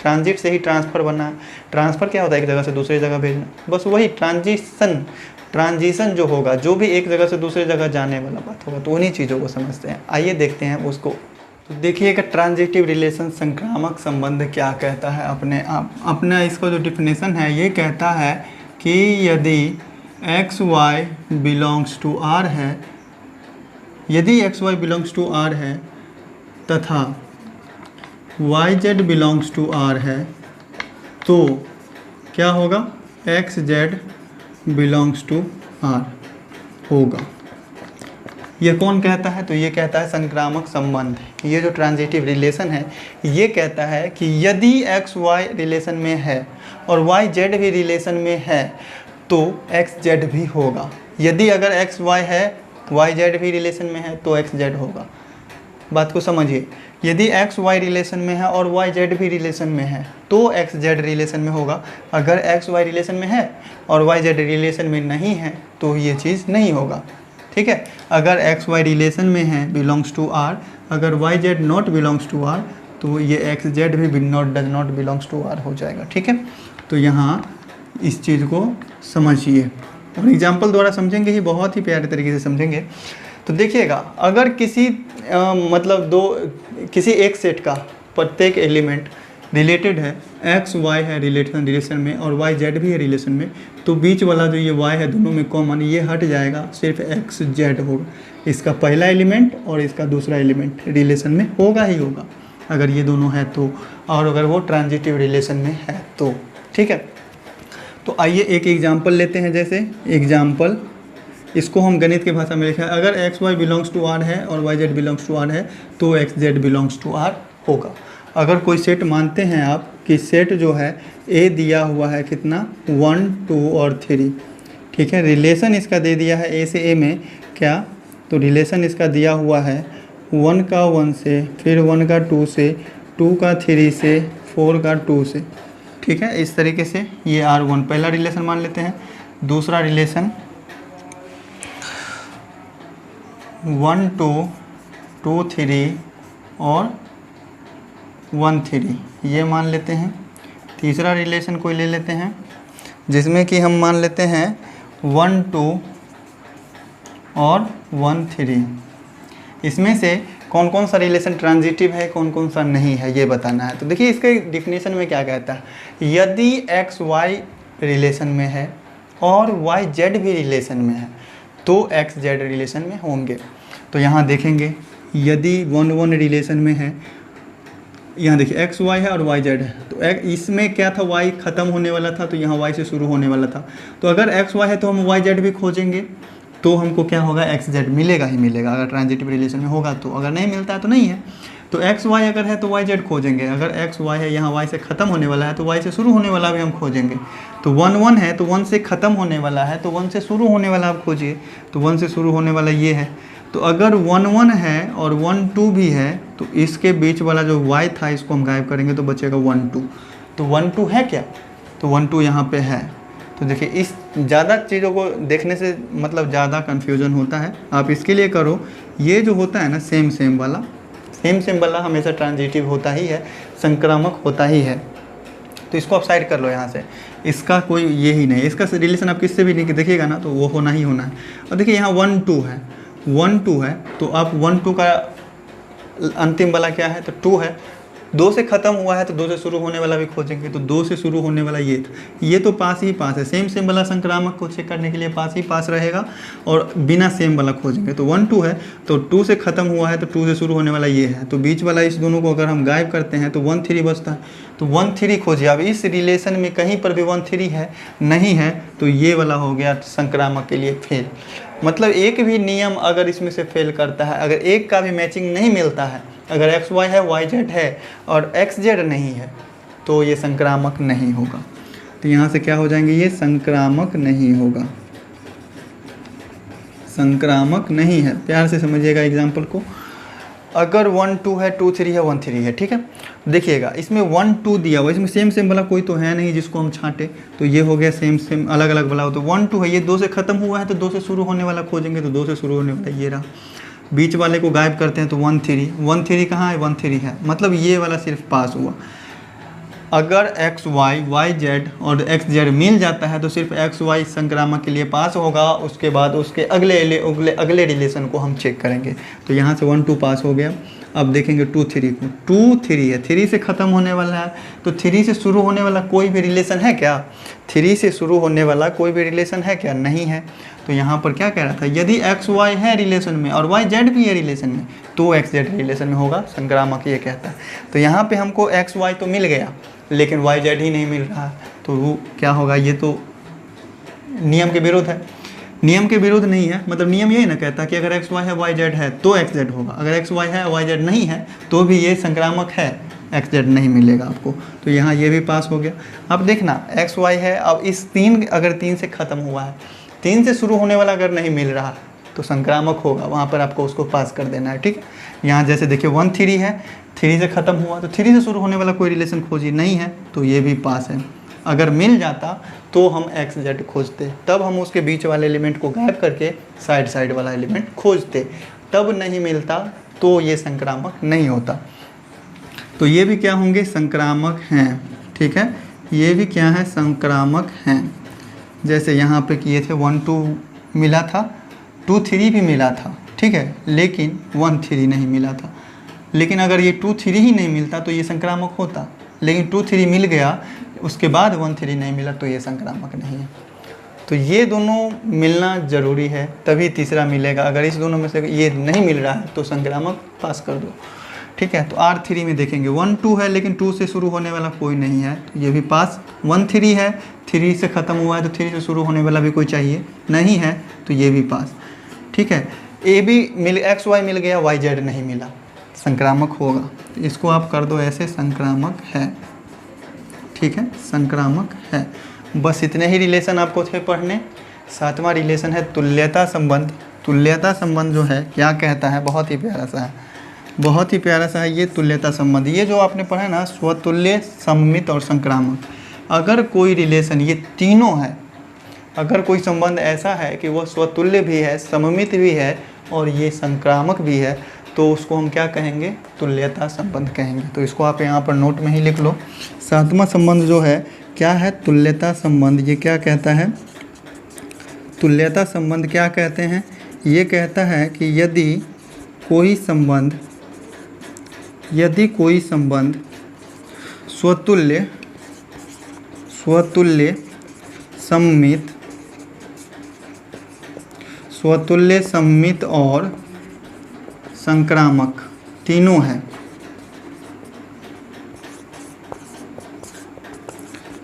A: ट्रांजिट से ही ट्रांसफ़र बनना है। ट्रांसफ़र क्या होता है, एक जगह से दूसरी जगह भेजना, बस वही ट्रांजिशन जो होगा, जो भी एक जगह से दूसरी जगह जाने वाला बात होगा, तो उन्हीं चीज़ों को समझते हैं। आइए देखते हैं उसको। तो देखिएगा ट्रांजिटिव रिलेशन, संक्रामक संबंध क्या कहता है अपने आप। अपना इसका जो डिफिनेशन है ये कहता है कि यदि X Y belongs to R है, यदि X Y belongs to R है तथा Y Z belongs to R है तो क्या होगा, X Z belongs to R होगा। ये कौन कहता है, तो ये कहता है संक्रामक संबंध। ये जो ट्रांजिटिव रिलेशन है ये कहता है कि यदि एक्स वाई रिलेशन में है और वाई जेड भी रिलेशन में है तो एक्स जेड भी होगा। यदि अगर एक्स वाई है, वाई जेड भी रिलेशन में है तो एक्स जेड होगा। बात को समझिए, यदि एक्स वाई रिलेशन में है और वाई जेड भी रिलेशन में है तो एक्स जेड रिलेशन में होगा। अगर एक्स वाई रिलेशन में है और वाई जेड रिलेशन में नहीं है तो ये चीज़ नहीं होगा। ठीक है, अगर एक्स वाई रिलेशन में है बिलोंग्स टू आर, अगर Y Z not belongs to R तो ये एक्स जेड भी does not belongs to R हो जाएगा। ठीक है, तो यहाँ इस चीज़ को समझिए और एग्जाम्पल द्वारा समझेंगे ही, बहुत ही प्यारे तरीके से समझेंगे। तो देखिएगा, अगर किसी किसी एक सेट का प्रत्येक एलिमेंट रिलेटेड है, एक्स वाई है रिलेशन में और वाई जेड भी है रिलेशन में, तो बीच वाला जो ये वाई है दोनों में कॉमन, ये हट जाएगा, सिर्फ एक्स जेड होगा। इसका पहला एलिमेंट और इसका दूसरा एलिमेंट रिलेशन में होगा ही होगा अगर ये दोनों है तो, और अगर वो ट्रांजिटिव रिलेशन में है तो। ठीक है, तो आइए एक एग्जाम्पल लेते हैं। जैसे एग्जाम्पल, इसको हम गणित की भाषा में लिखें, अगर X Y belongs to R है और Y Z belongs to R है तो x Z belongs to R होगा। अगर कोई सेट मानते हैं आप कि सेट जो है ए दिया हुआ है कितना, 1 2 और 3, ठीक है, रिलेशन इसका दे दिया है ए से ए में क्या, तो रिलेशन इसका दिया हुआ है 1 का 1 से, फिर 1 का 2 से, 2 का 3 से, 4 का 2 से। ठीक है, इस तरीके से ये R1 पहला रिलेशन मान लेते हैं। दूसरा रिलेशन 1 2 2 3 और 1 3 ये मान लेते हैं। तीसरा रिलेशन कोई ले लेते हैं जिसमें कि हम मान लेते हैं 1 2 और 1 3। इसमें से कौन कौन सा रिलेशन ट्रांजिटिव है, कौन कौन सा नहीं है, ये बताना है। तो देखिए इसके डिफिनेशन में क्या कहता है, यदि एक्स वाई रिलेशन में है और वाई जेड भी रिलेशन में है तो एक्स जेड रिलेशन में होंगे। तो यहाँ देखेंगे, यदि 1 1 रिलेशन में है, यहाँ देखिए एक्स वाई है और वाई जेड है, तो इसमें क्या था, वाई ख़त्म होने वाला था तो यहाँ वाई से शुरू होने वाला था। तो अगर एक्स वाई है तो हम वाई जेड भी खोजेंगे तो हमको क्या होगा, एक्स जेड मिलेगा ही मिलेगा अगर ट्रांजिटिव रिलेशन में होगा तो। अगर नहीं मिलता है तो नहीं है। तो एक्स वाई अगर है तो वाई जेड खोजेंगे। अगर एक्स वाई है, यहाँ वाई से ख़त्म होने वाला है तो वाई से शुरू होने वाला भी हम खोजेंगे। तो 1 1 है तो 1 से ख़त्म होने वाला है तो 1 से शुरू होने वाला आप खोजिए। तो 1 से शुरू होने वाला ये है। तो अगर 1 1 है और 1 2 भी है तो इसके बीच वाला जो y था इसको हम गायब करेंगे तो बचेगा 1 2। तो 1 2 है क्या, तो 1 2 यहाँ पे है। तो देखिए इस ज़्यादा चीज़ों को देखने से मतलब ज़्यादा कन्फ्यूजन होता है। आप इसके लिए करो, ये जो होता है ना सेम सेम वाला हमेशा ट्रांजिटिव होता ही है, संक्रामक होता ही है। तो इसको आप साइड कर लो यहाँ से, इसका कोई ये ही नहीं, इसका रिलेशन आप किससे भी नहीं देखिएगा ना तो वो होना ही होना है। और देखिए यहाँ 1 2 है, 1 2 है तो आप 1 2 का अंतिम वाला क्या है, तो 2 है। 2 से ख़त्म हुआ है तो 2 से शुरू होने वाला भी खोजेंगे। तो 2 से शुरू होने वाला ये था, ये तो पास ही पास है। सेम वाला संक्रामक को चेक करने के लिए पास ही पास रहेगा और बिना सेम वाला खोजेंगे। तो 1 2 है तो 2 से ख़त्म हुआ है तो 2 से शुरू होने वाला ये है। तो बीच वाला इस दोनों को अगर हम गायब करते हैं तो 1 3 बचता है। तो 1 3 खोजिए। अब इस रिलेशन में कहीं पर भी 1 3 है नहीं है तो ये वाला हो गया संक्रामक के लिए फेल। मतलब एक भी नियम अगर इसमें से फेल करता है, अगर एक का भी मैचिंग नहीं मिलता है, अगर एक्स वाई है, वाई जेड है और एक्स जेड नहीं है तो ये संक्रामक नहीं होगा। तो यहाँ से क्या हो जाएंगे, ये संक्रामक नहीं होगा, संक्रामक नहीं है। प्यार से समझिएगा एग्जाम्पल को। अगर 1 2 है, 2 3 है, 1 3 है, ठीक है। देखिएगा इसमें 1 2 दिया हुआ, इसमें सेम सेम वाला कोई तो है नहीं जिसको हम छांटे, तो ये हो गया सेम सेम अलग अलग वाला हो। तो 1 2 है, ये 2 से ख़त्म हुआ है तो 2 से शुरू होने वाला खोजेंगे। तो 2 से शुरू होने वाला ये रहा। बीच वाले को गायब करते हैं तो 1 3 कहाँ है, 1 3 है, मतलब ये वाला सिर्फ पास हुआ। अगर एक्स वाई, वाई जेड और एक्स जेड मिल जाता है तो सिर्फ एक्स वाई संक्रामक के लिए पास होगा। उसके बाद उसके अगले रिलेशन को हम चेक करेंगे। तो यहाँ से 1 2 पास हो गया। अब देखेंगे 2 3 को। 2 3 है, 3 से ख़त्म होने वाला है। तो 3 से शुरू होने वाला कोई भी रिलेशन है क्या? 3 से शुरू होने वाला कोई भी रिलेशन है क्या? नहीं है। तो यहाँ पर क्या कह रहा था, यदि एक्स वाई है रिलेशन में और वाई जेड भी है रिलेशन में तो एक्स जेड रिलेशन में होगा, संक्रामक ये कहता है। तो यहाँ पे हमको एक्स वाई तो मिल गया लेकिन वाई जेड ही नहीं मिल रहा, तो वो क्या होगा, ये तो नियम के विरुद्ध है। नियम के विरुद्ध नहीं है, मतलब नियम यही ना कहता कि अगर एक्स वाई है वाई जेड है तो एक्स जेड होगा, अगर एक्स वाई है वाई जेड नहीं है तो भी ये संक्रामक है, एक्स जेड नहीं मिलेगा आपको। तो यहाँ ये भी पास हो गया। अब देखना एक्स वाई है, अब इस 3 अगर 3 से ख़त्म हुआ है, 3 से शुरू होने वाला अगर नहीं मिल रहा तो संक्रामक होगा, वहाँ पर आपको उसको पास कर देना है, ठीक है। यहाँ जैसे देखिए 1 3 है, 3 से ख़त्म हुआ तो 3 से शुरू होने वाला कोई रिलेशन खोजी नहीं है तो ये भी पास है। अगर मिल जाता तो हम एक्स जेड खोजते, तब हम उसके बीच वाले एलिमेंट को गायब करके साइड वाला एलिमेंट खोजते, तब नहीं मिलता तो ये संक्रामक नहीं होता। तो ये भी क्या होंगे, संक्रामक हैं, ठीक है। ये भी क्या है, संक्रामक हैं। जैसे यहाँ पे किए थे 1 2 मिला था, 2 3 भी मिला था, ठीक है, लेकिन 1 3 नहीं मिला था। लेकिन अगर ये 2 3 ही नहीं मिलता तो ये संक्रामक होता, लेकिन 2 3 मिल गया उसके बाद 1 3 नहीं मिला तो ये संक्रामक नहीं है। तो ये दोनों मिलना ज़रूरी है तभी तीसरा मिलेगा। अगर इस दोनों में से ये नहीं मिल रहा है तो संक्रामक पास कर दो, ठीक है। तो R3 में देखेंगे 1 2 है लेकिन 2 से शुरू होने वाला कोई नहीं है तो ये भी पास। 1 3 है, 3 से ख़त्म हुआ है तो 3 से शुरू होने वाला भी कोई चाहिए नहीं है तो ये भी पास, ठीक है। ए भी मिल, एक्स वाई मिल गया, वाई जेड नहीं मिला, संक्रामक होगा। तो इसको आप कर दो ऐसे, संक्रामक है, ठीक है, संक्रामक है। बस इतने ही रिलेशन आपको थे पढ़ने। 7वां रिलेशन है तुल्यता संबंध। तुल्यता संबंध जो है क्या कहता है, बहुत ही प्यारा सा है, बहुत ही प्यारा सा है ये तुल्यता संबंध। ये जो आपने पढ़ा ना, स्वतुल्य, सममित और संक्रामक, अगर कोई रिलेशन ये तीनों है, अगर कोई संबंध ऐसा है कि वह स्वतुल्य भी है, सममित भी है और ये संक्रामक भी है तो उसको हम क्या कहेंगे, तुल्यता संबंध कहेंगे। तो इसको आप यहाँ पर नोट में ही लिख लो। 7वां संबंध जो है क्या है, तुल्यता संबंध। ये क्या कहता है, तुल्यता संबंध क्या कहते हैं, ये कहता है कि यदि कोई संबंध स्वतुल्य, सममित और संक्रामक तीनों हैं,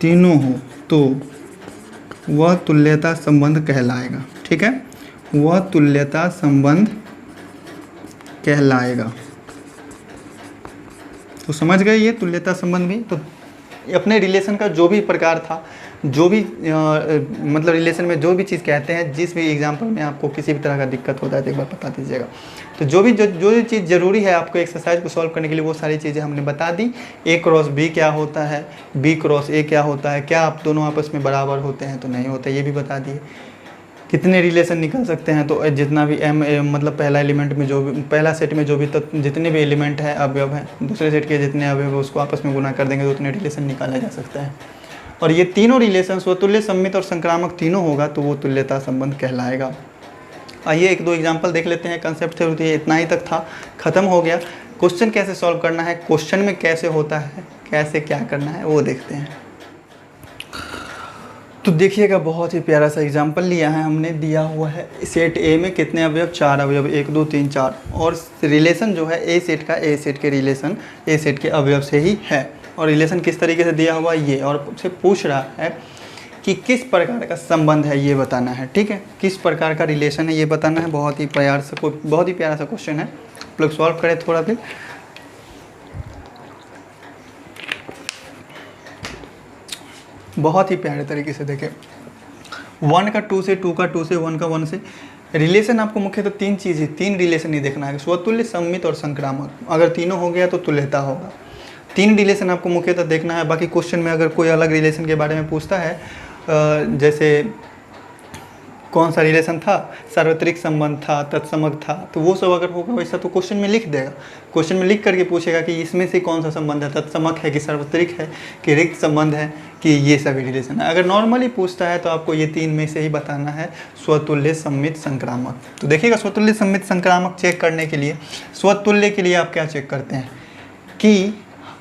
A: तीनों हो तो वह तुल्यता संबंध कहलाएगा, ठीक है, वह तुल्यता संबंध कहलाएगा। तो समझ गए ये तुल्यता संबंध भी। तो अपने रिलेशन का जो भी प्रकार था, जो भी मतलब रिलेशन में जो भी चीज़ कहते हैं, जिस भी एग्जाम्पल में आपको किसी भी तरह का दिक्कत होता है तो एक बार बता दीजिएगा। तो जो भी चीज़ ज़रूरी है आपको एक्सरसाइज को सॉल्व करने के लिए वो सारी चीज़ें हमने बता दी। A क्रॉस B क्या होता है, B क्रॉस A क्या होता है, क्या आप दोनों आपस में बराबर होते हैं तो नहीं होते, ये भी बता दिए। कितने रिलेशन निकल सकते हैं, तो जितना भी मतलब पहला एलिमेंट में जो भी, पहला सेट में जो भी जितने भी एलिमेंट हैं अवयव हैं, दूसरे सेट के जितने अवयव हैं उसको आपस में गुना कर देंगे तो उतने रिलेशन निकाला जा सकता है। और ये तीनों रिलेशन स्वतुल्य, सममित और संक्रामक तीनों होगा तो वो तुल्यता संबंध कहलाएगा। आइए एक दो एग्जाम्पल देख लेते हैं। कंसेप्ट थ्योरी इतना ही तक था, ख़त्म हो गया। क्वेश्चन कैसे सॉल्व करना है, क्वेश्चन में कैसे होता है, कैसे क्या करना है वो देखते हैं। तो देखिएगा बहुत ही प्यारा सा एग्जाम्पल लिया है हमने, दिया हुआ है सेट ए में कितने अवयव, 4 अवयव, 1 2 3 4, और रिलेशन जो है ए सेट का, ए सेट के रिलेशन ए सेट के अवयव से ही है। और रिलेशन किस तरीके से दिया हुआ ये, और से पूछ रहा है कि किस प्रकार का संबंध है ये बताना है, ठीक है, किस प्रकार का रिलेशन है ये बताना है। बहुत ही प्यारा सा क्वेश्चन है, आप लोग सॉल्व करें थोड़ा देर। बहुत ही प्यारे तरीके से देखें, 1 का 2 से, 2 का 2 से, 1 का 1 से। रिलेशन आपको मुख्यतः तो 3 चीज़ ही, 3 रिलेशन ही देखना है, स्वतुल्य, सममित और संक्रामक। अगर तीनों हो गया तो तुल्यता होगा। 3 रिलेशन आपको मुख्यतः देखना है। बाकी क्वेश्चन में अगर कोई अलग रिलेशन के बारे में पूछता है, जैसे कौन सा रिलेशन था, सार्वत्रिक संबंध था, तत्समक था, तो वो सब अगर होगा वैसा तो क्वेश्चन में लिख देगा। क्वेश्चन में लिख करके पूछेगा कि इसमें से कौन सा संबंध है, तत्समक है कि सार्वत्रिक है कि रिक्त संबंध है कि ये सभी रिलेशन है। अगर नॉर्मली पूछता है तो आपको ये 3 में से ही बताना है, स्वतुल्य, सम्मित, संक्रामक। तो देखिएगा स्वतुल्य, सम्मित, संक्रामक चेक करने के लिए, स्वतुल्य के लिए आप क्या चेक करते हैं कि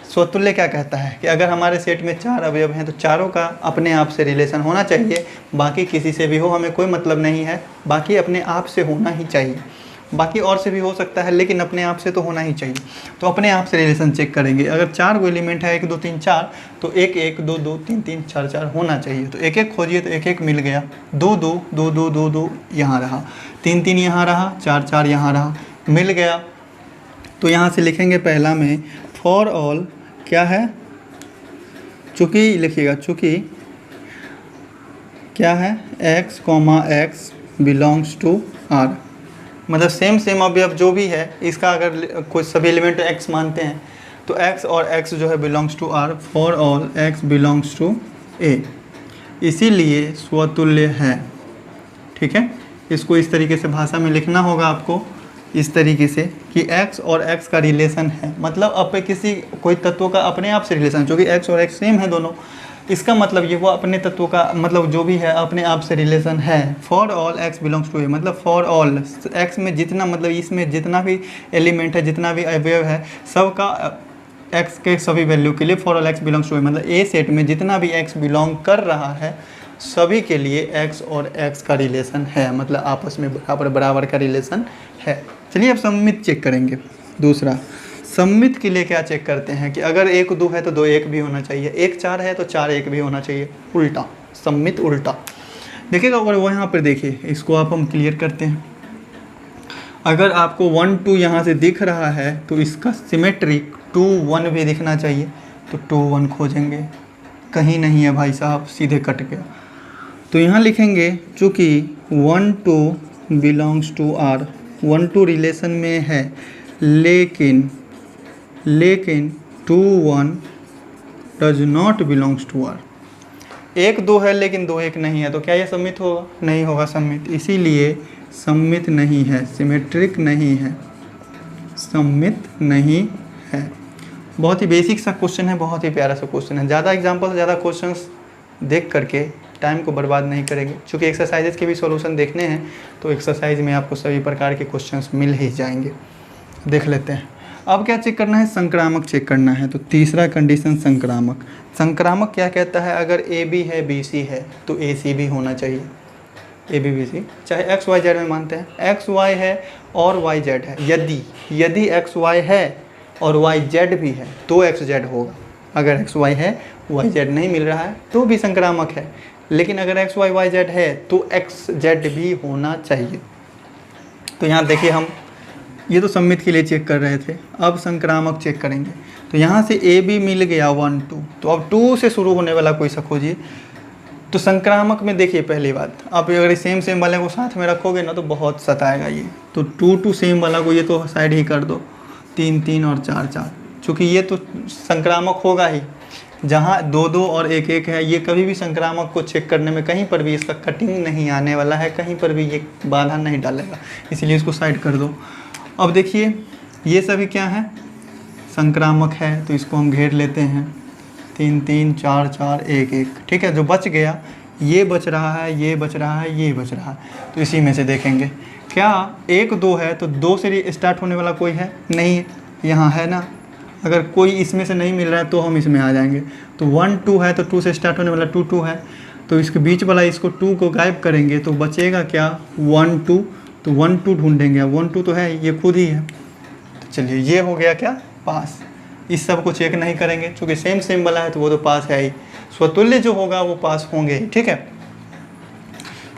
A: स्वतुल्य क्या कहता है कि अगर हमारे सेट में 4 अवयव हैं तो चारों का अपने आप से रिलेशन होना चाहिए, बाकी किसी से भी हो हमें कोई मतलब नहीं है, बाकी अपने आप से होना ही चाहिए। बाकी और से भी हो सकता है लेकिन अपने आप से तो होना ही चाहिए। तो अपने आप से रिलेशन चेक करेंगे। अगर 4 गो एलिमेंट है 1 2 3 4 तो 1 1 2 2 3 3 4 4 होना चाहिए। तो 1 1 खोजिए तो 1 1 मिल गया, 2 2 2 2 2 2 यहाँ रहा, 3 3 यहाँ रहा, 4 4 यहाँ रहा, मिल गया। तो यहाँ से लिखेंगे पहला में फॉर ऑल क्या है, चूँकि लिखिएगा, चूँकि क्या है x, x belongs to r, मतलब सेम अवयव जो भी है इसका अगर कोई सभी एलिमेंट x मानते हैं तो x और x जो है belongs to r, for all x belongs to a, इसीलिए स्वतुल्य है। ठीक है, इसको इस तरीके से भाषा में लिखना होगा आपको, इस तरीके से कि x और x का रिलेशन है, मतलब अब किसी कोई तत्व का अपने आप से रिलेशन, जो कि x और x सेम है दोनों, इसका मतलब ये वो अपने तत्वों का मतलब जो भी है अपने आप से रिलेशन है। For all x belongs to A, मतलब फॉर ऑल x में जितना, मतलब इसमें जितना भी एलिमेंट है, जितना भी अवयव है, सबका x के सभी वैल्यू के लिए for all x belongs to A, मतलब ए सेट में जितना भी x बिलोंग कर रहा है सभी के लिए x और x का रिलेशन है, मतलब आपस में बराबर का रिलेशन है। चलिए अब सम्मित चेक करेंगे। दूसरा, सम्मित के लिए क्या चेक करते हैं कि अगर 1 2 है तो 2 1 भी होना चाहिए, 1 4 है तो 4 1 भी होना चाहिए, उल्टा, सम्मित उल्टा। देखिएगा अगर वो यहाँ पर देखिए, इसको आप हम क्लियर करते हैं। अगर आपको 1 2 यहाँ से दिख रहा है तो इसका सिमेट्रिक 2 1 भी दिखना चाहिए, तो 2 1 खोजेंगे, कहीं नहीं है भाई साहब, सीधे कट गया। तो यहाँ लिखेंगे चूँकि 1 2 बिलोंग्स टू R, 1 2 रिलेशन में है, लेकिन 2 1 does not belongs to R। 1 2 है लेकिन 2 1 नहीं है, तो क्या ये सम्मित होगा? नहीं होगा सम्मित, इसीलिए सम्मित नहीं है, सिमेट्रिक नहीं है, सम्मित नहीं है। बहुत ही बेसिक सा क्वेश्चन है, बहुत ही प्यारा सा क्वेश्चन है। ज़्यादा एग्जाम्पल, ज़्यादा क्वेश्चंस देख करके टाइम को बर्बाद नहीं करेंगे, क्योंकि एक्सरसाइजेज के भी सॉल्यूशन देखने हैं तो एक्सरसाइज में आपको सभी प्रकार के क्वेश्चंस मिल ही जाएंगे। देख लेते हैं। अब क्या चेक करना है? संक्रामक चेक करना है। तो तीसरा कंडीशन संक्रामक। संक्रामक क्या कहता है? अगर ए बी है बी सी है तो ए सी भी होना चाहिए, ए बी बी सी, चाहे एक्स वाई जेड में मानते हैं, एक्स वाई है और वाई जेड है। यदि एक्स वाई है और वाई जेड भी है तो एक्स जेड होगा। अगर एक्स वाई है वाई जेड नहीं मिल रहा है तो भी संक्रामक है, लेकिन अगर एक्स वाई वाई जेड है तो एक्स जेड भी होना चाहिए। तो यहाँ देखिए, हम ये तो सम्मित के लिए चेक कर रहे थे, अब संक्रामक चेक करेंगे। तो यहाँ से ए बी मिल गया 1 2, तो अब 2 से शुरू होने वाला कोई सा खोजिए। तो संक्रामक में देखिए, पहली बात, आप अगर सेम वाले को साथ में रखोगे ना तो बहुत सताएगा ये। तो 2 2 सेम वाला को ये तो साइड ही कर दो, 3 3 और 4 4, चूँकि ये तो संक्रामक होगा ही। जहाँ 2 2 और 1 1 है, ये कभी भी संक्रामक को चेक करने में कहीं पर भी इसका कटिंग नहीं आने वाला है, कहीं पर भी ये बाधा नहीं डालेगा, इसलिए इसको साइड कर दो। अब देखिए, ये सभी क्या है? संक्रामक है, तो इसको हम घेर लेते हैं, 3 3 4 4 1 1, ठीक है। जो बच गया, ये बच रहा है, ये बच रहा है, ये बच रहा है, तो इसी में से देखेंगे क्या 1 2 है तो 2 से स्टार्ट होने वाला कोई है नहीं, यहाँ है ना। अगर कोई इसमें से नहीं मिल रहा है तो हम इसमें आ जाएंगे। तो 1 2 है तो 2 से स्टार्ट होने वाला 2 2 है, तो इसके बीच वाला इसको 2 को गायब करेंगे तो बचेगा क्या? 1 2, तो 1 2 ढूंढेंगे। 1 2 तो है, ये खुद ही है। तो चलिए, ये हो गया क्या? पास। इस सब को चेक नहीं करेंगे, क्योंकि सेम वाला है तो वो तो पास है ही। स्वतुल्य जो होगा वो पास होंगे ही, ठीक है।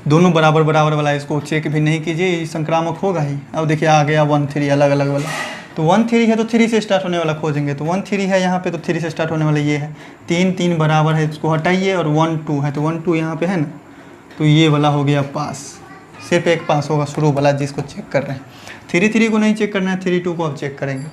A: दोनों बराबर वाला इसको चेक भी नहीं कीजिए, संक्रामक होगा ही। अब देखिए आ गया 1 3 अलग वाला। तो 1 3 है तो 3 से स्टार्ट होने वाला खोजेंगे। तो 1 3 है यहाँ पे, तो 3 से स्टार्ट होने वाला ये है। 3 3 बराबर है, इसको हटाइए, और 1 2 है तो 1 2 यहाँ पे है ना, तो ये वाला हो गया पास। सिर्फ एक पास होगा शुरू वाला जिसको चेक कर रहे हैं। 3 3 को नहीं चेक करना है, 3 2 को अब चेक करेंगे।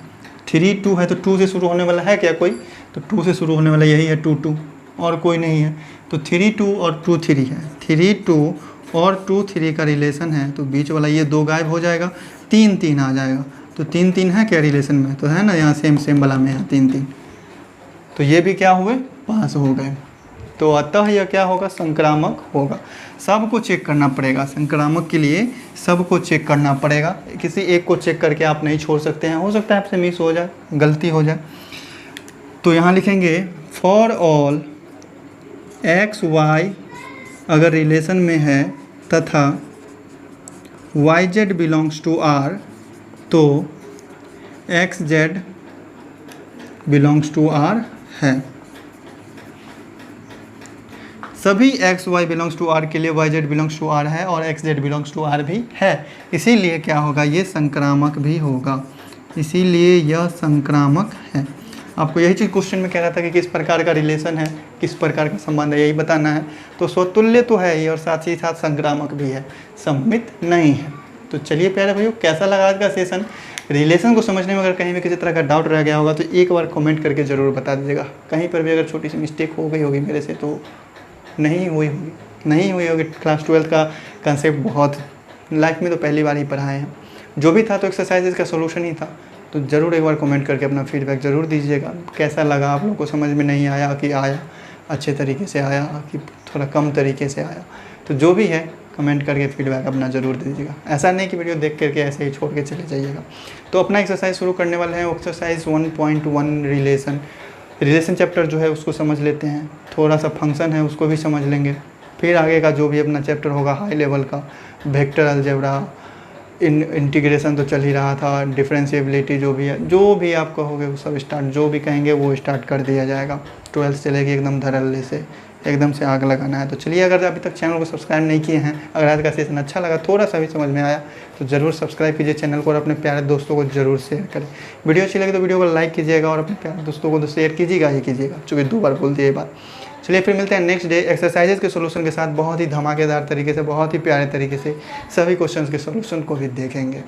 A: 3 2 है तो 2 से शुरू होने वाला है क्या कोई? तो 2 से शुरू होने वाला यही है, 2 2, और कोई नहीं है। तो 3 2 और 2 3 है। 3 2 और 2 3 का रिलेशन है तो बीच वाला ये 2 गायब हो जाएगा, 3 3 आ जाएगा। तो 3 3 है क्या रिलेशन में, तो है ना, यहाँ सेम वाला में है 3 3, तो ये भी क्या हुए, पास हो गए। तो अतः यह क्या होगा, संक्रामक होगा। सबको चेक करना पड़ेगा, संक्रामक के लिए सबको चेक करना पड़ेगा, किसी एक को चेक करके आप नहीं छोड़ सकते हैं, हो सकता है आपसे मिस हो जाए, गलती हो जाए। तो यहाँ लिखेंगे फॉर ऑल एक्स वाई अगर रिलेशन में है तथा Y Z belongs to R तो x Z belongs to R है। सभी x Y belongs to R के लिए y Z belongs to R है और x Z belongs to R भी है, इसीलिए क्या होगा, ये संक्रामक भी होगा, इसीलिए यह संक्रामक है। आपको यही चीज़ क्वेश्चन में कह रहा था कि किस प्रकार का रिलेशन है, किस प्रकार का संबंध है, यही बताना है। तो स्वतुल्य तो है ही और साथ ही साथ संक्रामक भी है, सम्मित नहीं है। तो चलिए प्यारे भाइयों, कैसा लगा आज का सेशन। रिलेशन को समझने में अगर कहीं भी किसी तरह का डाउट रह गया होगा तो एक बार कमेंट करके ज़रूर बता दीजिएगा। कहीं पर भी अगर छोटी सी मिस्टेक हो गई होगी मेरे से तो नहीं हुई होगी। क्लास 12 का कंसेप्ट बहुत लाइफ में तो पहली बार ही पढ़ाए हैं, जो भी था तो एक्सरसाइजेज का सोल्यूशन ही था। तो ज़रूर एक बार कमेंट करके अपना फीडबैक ज़रूर दीजिएगा, कैसा लगा, आप लोगों को समझ में नहीं आया कि आया अच्छे तरीके से आया कि थोड़ा कम तरीके से आया। तो जो भी है कमेंट करके फीडबैक अपना ज़रूर दीजिएगा। ऐसा नहीं कि वीडियो देख करके ऐसे ही छोड़ के चले जाइएगा। तो अपना एक्सरसाइज शुरू करने वाले हैं, एक्सरसाइज 1.1 रिलेशन चैप्टर जो है उसको समझ लेते हैं, थोड़ा सा फंक्शन है उसको भी समझ लेंगे, फिर आगे का जो भी अपना चैप्टर होगा हाई लेवल का, वेक्टर अलजेब्रा, इंटीग्रेशन तो चल ही रहा था, डिफरेंशिएबिलिटी जो भी है, जो भी आप कहोगे वो सब स्टार्ट, जो भी कहेंगे वो स्टार्ट कर दिया जाएगा। 12th चलेगी एकदम धड़ल्ले से, एकदम से आग लगाना है। तो चलिए, अगर अभी तक चैनल को सब्सक्राइब नहीं किए हैं, अगर आज का सेशन अच्छा लगा, थोड़ा सा भी समझ में आया तो ज़रूर सब्सक्राइब कीजिए चैनल को और अपने प्यारे दोस्तों को ज़रूर शेयर करें। वीडियो अच्छी लगी तो वीडियो को लाइक कीजिएगा और अपने प्यारे दोस्तों को तो शेयर कीजिएगा ही कीजिएगा, चूँकि 2 बार बोल दिए ये बात। चलिए फिर मिलते हैं नेक्स्ट डे एक्सरसाइजेज के सोल्यूशन के साथ, बहुत ही धमाकेदार तरीके से, बहुत ही प्यारे तरीके से सभी क्वेश्चंस के सोल्यूशन को भी देखेंगे।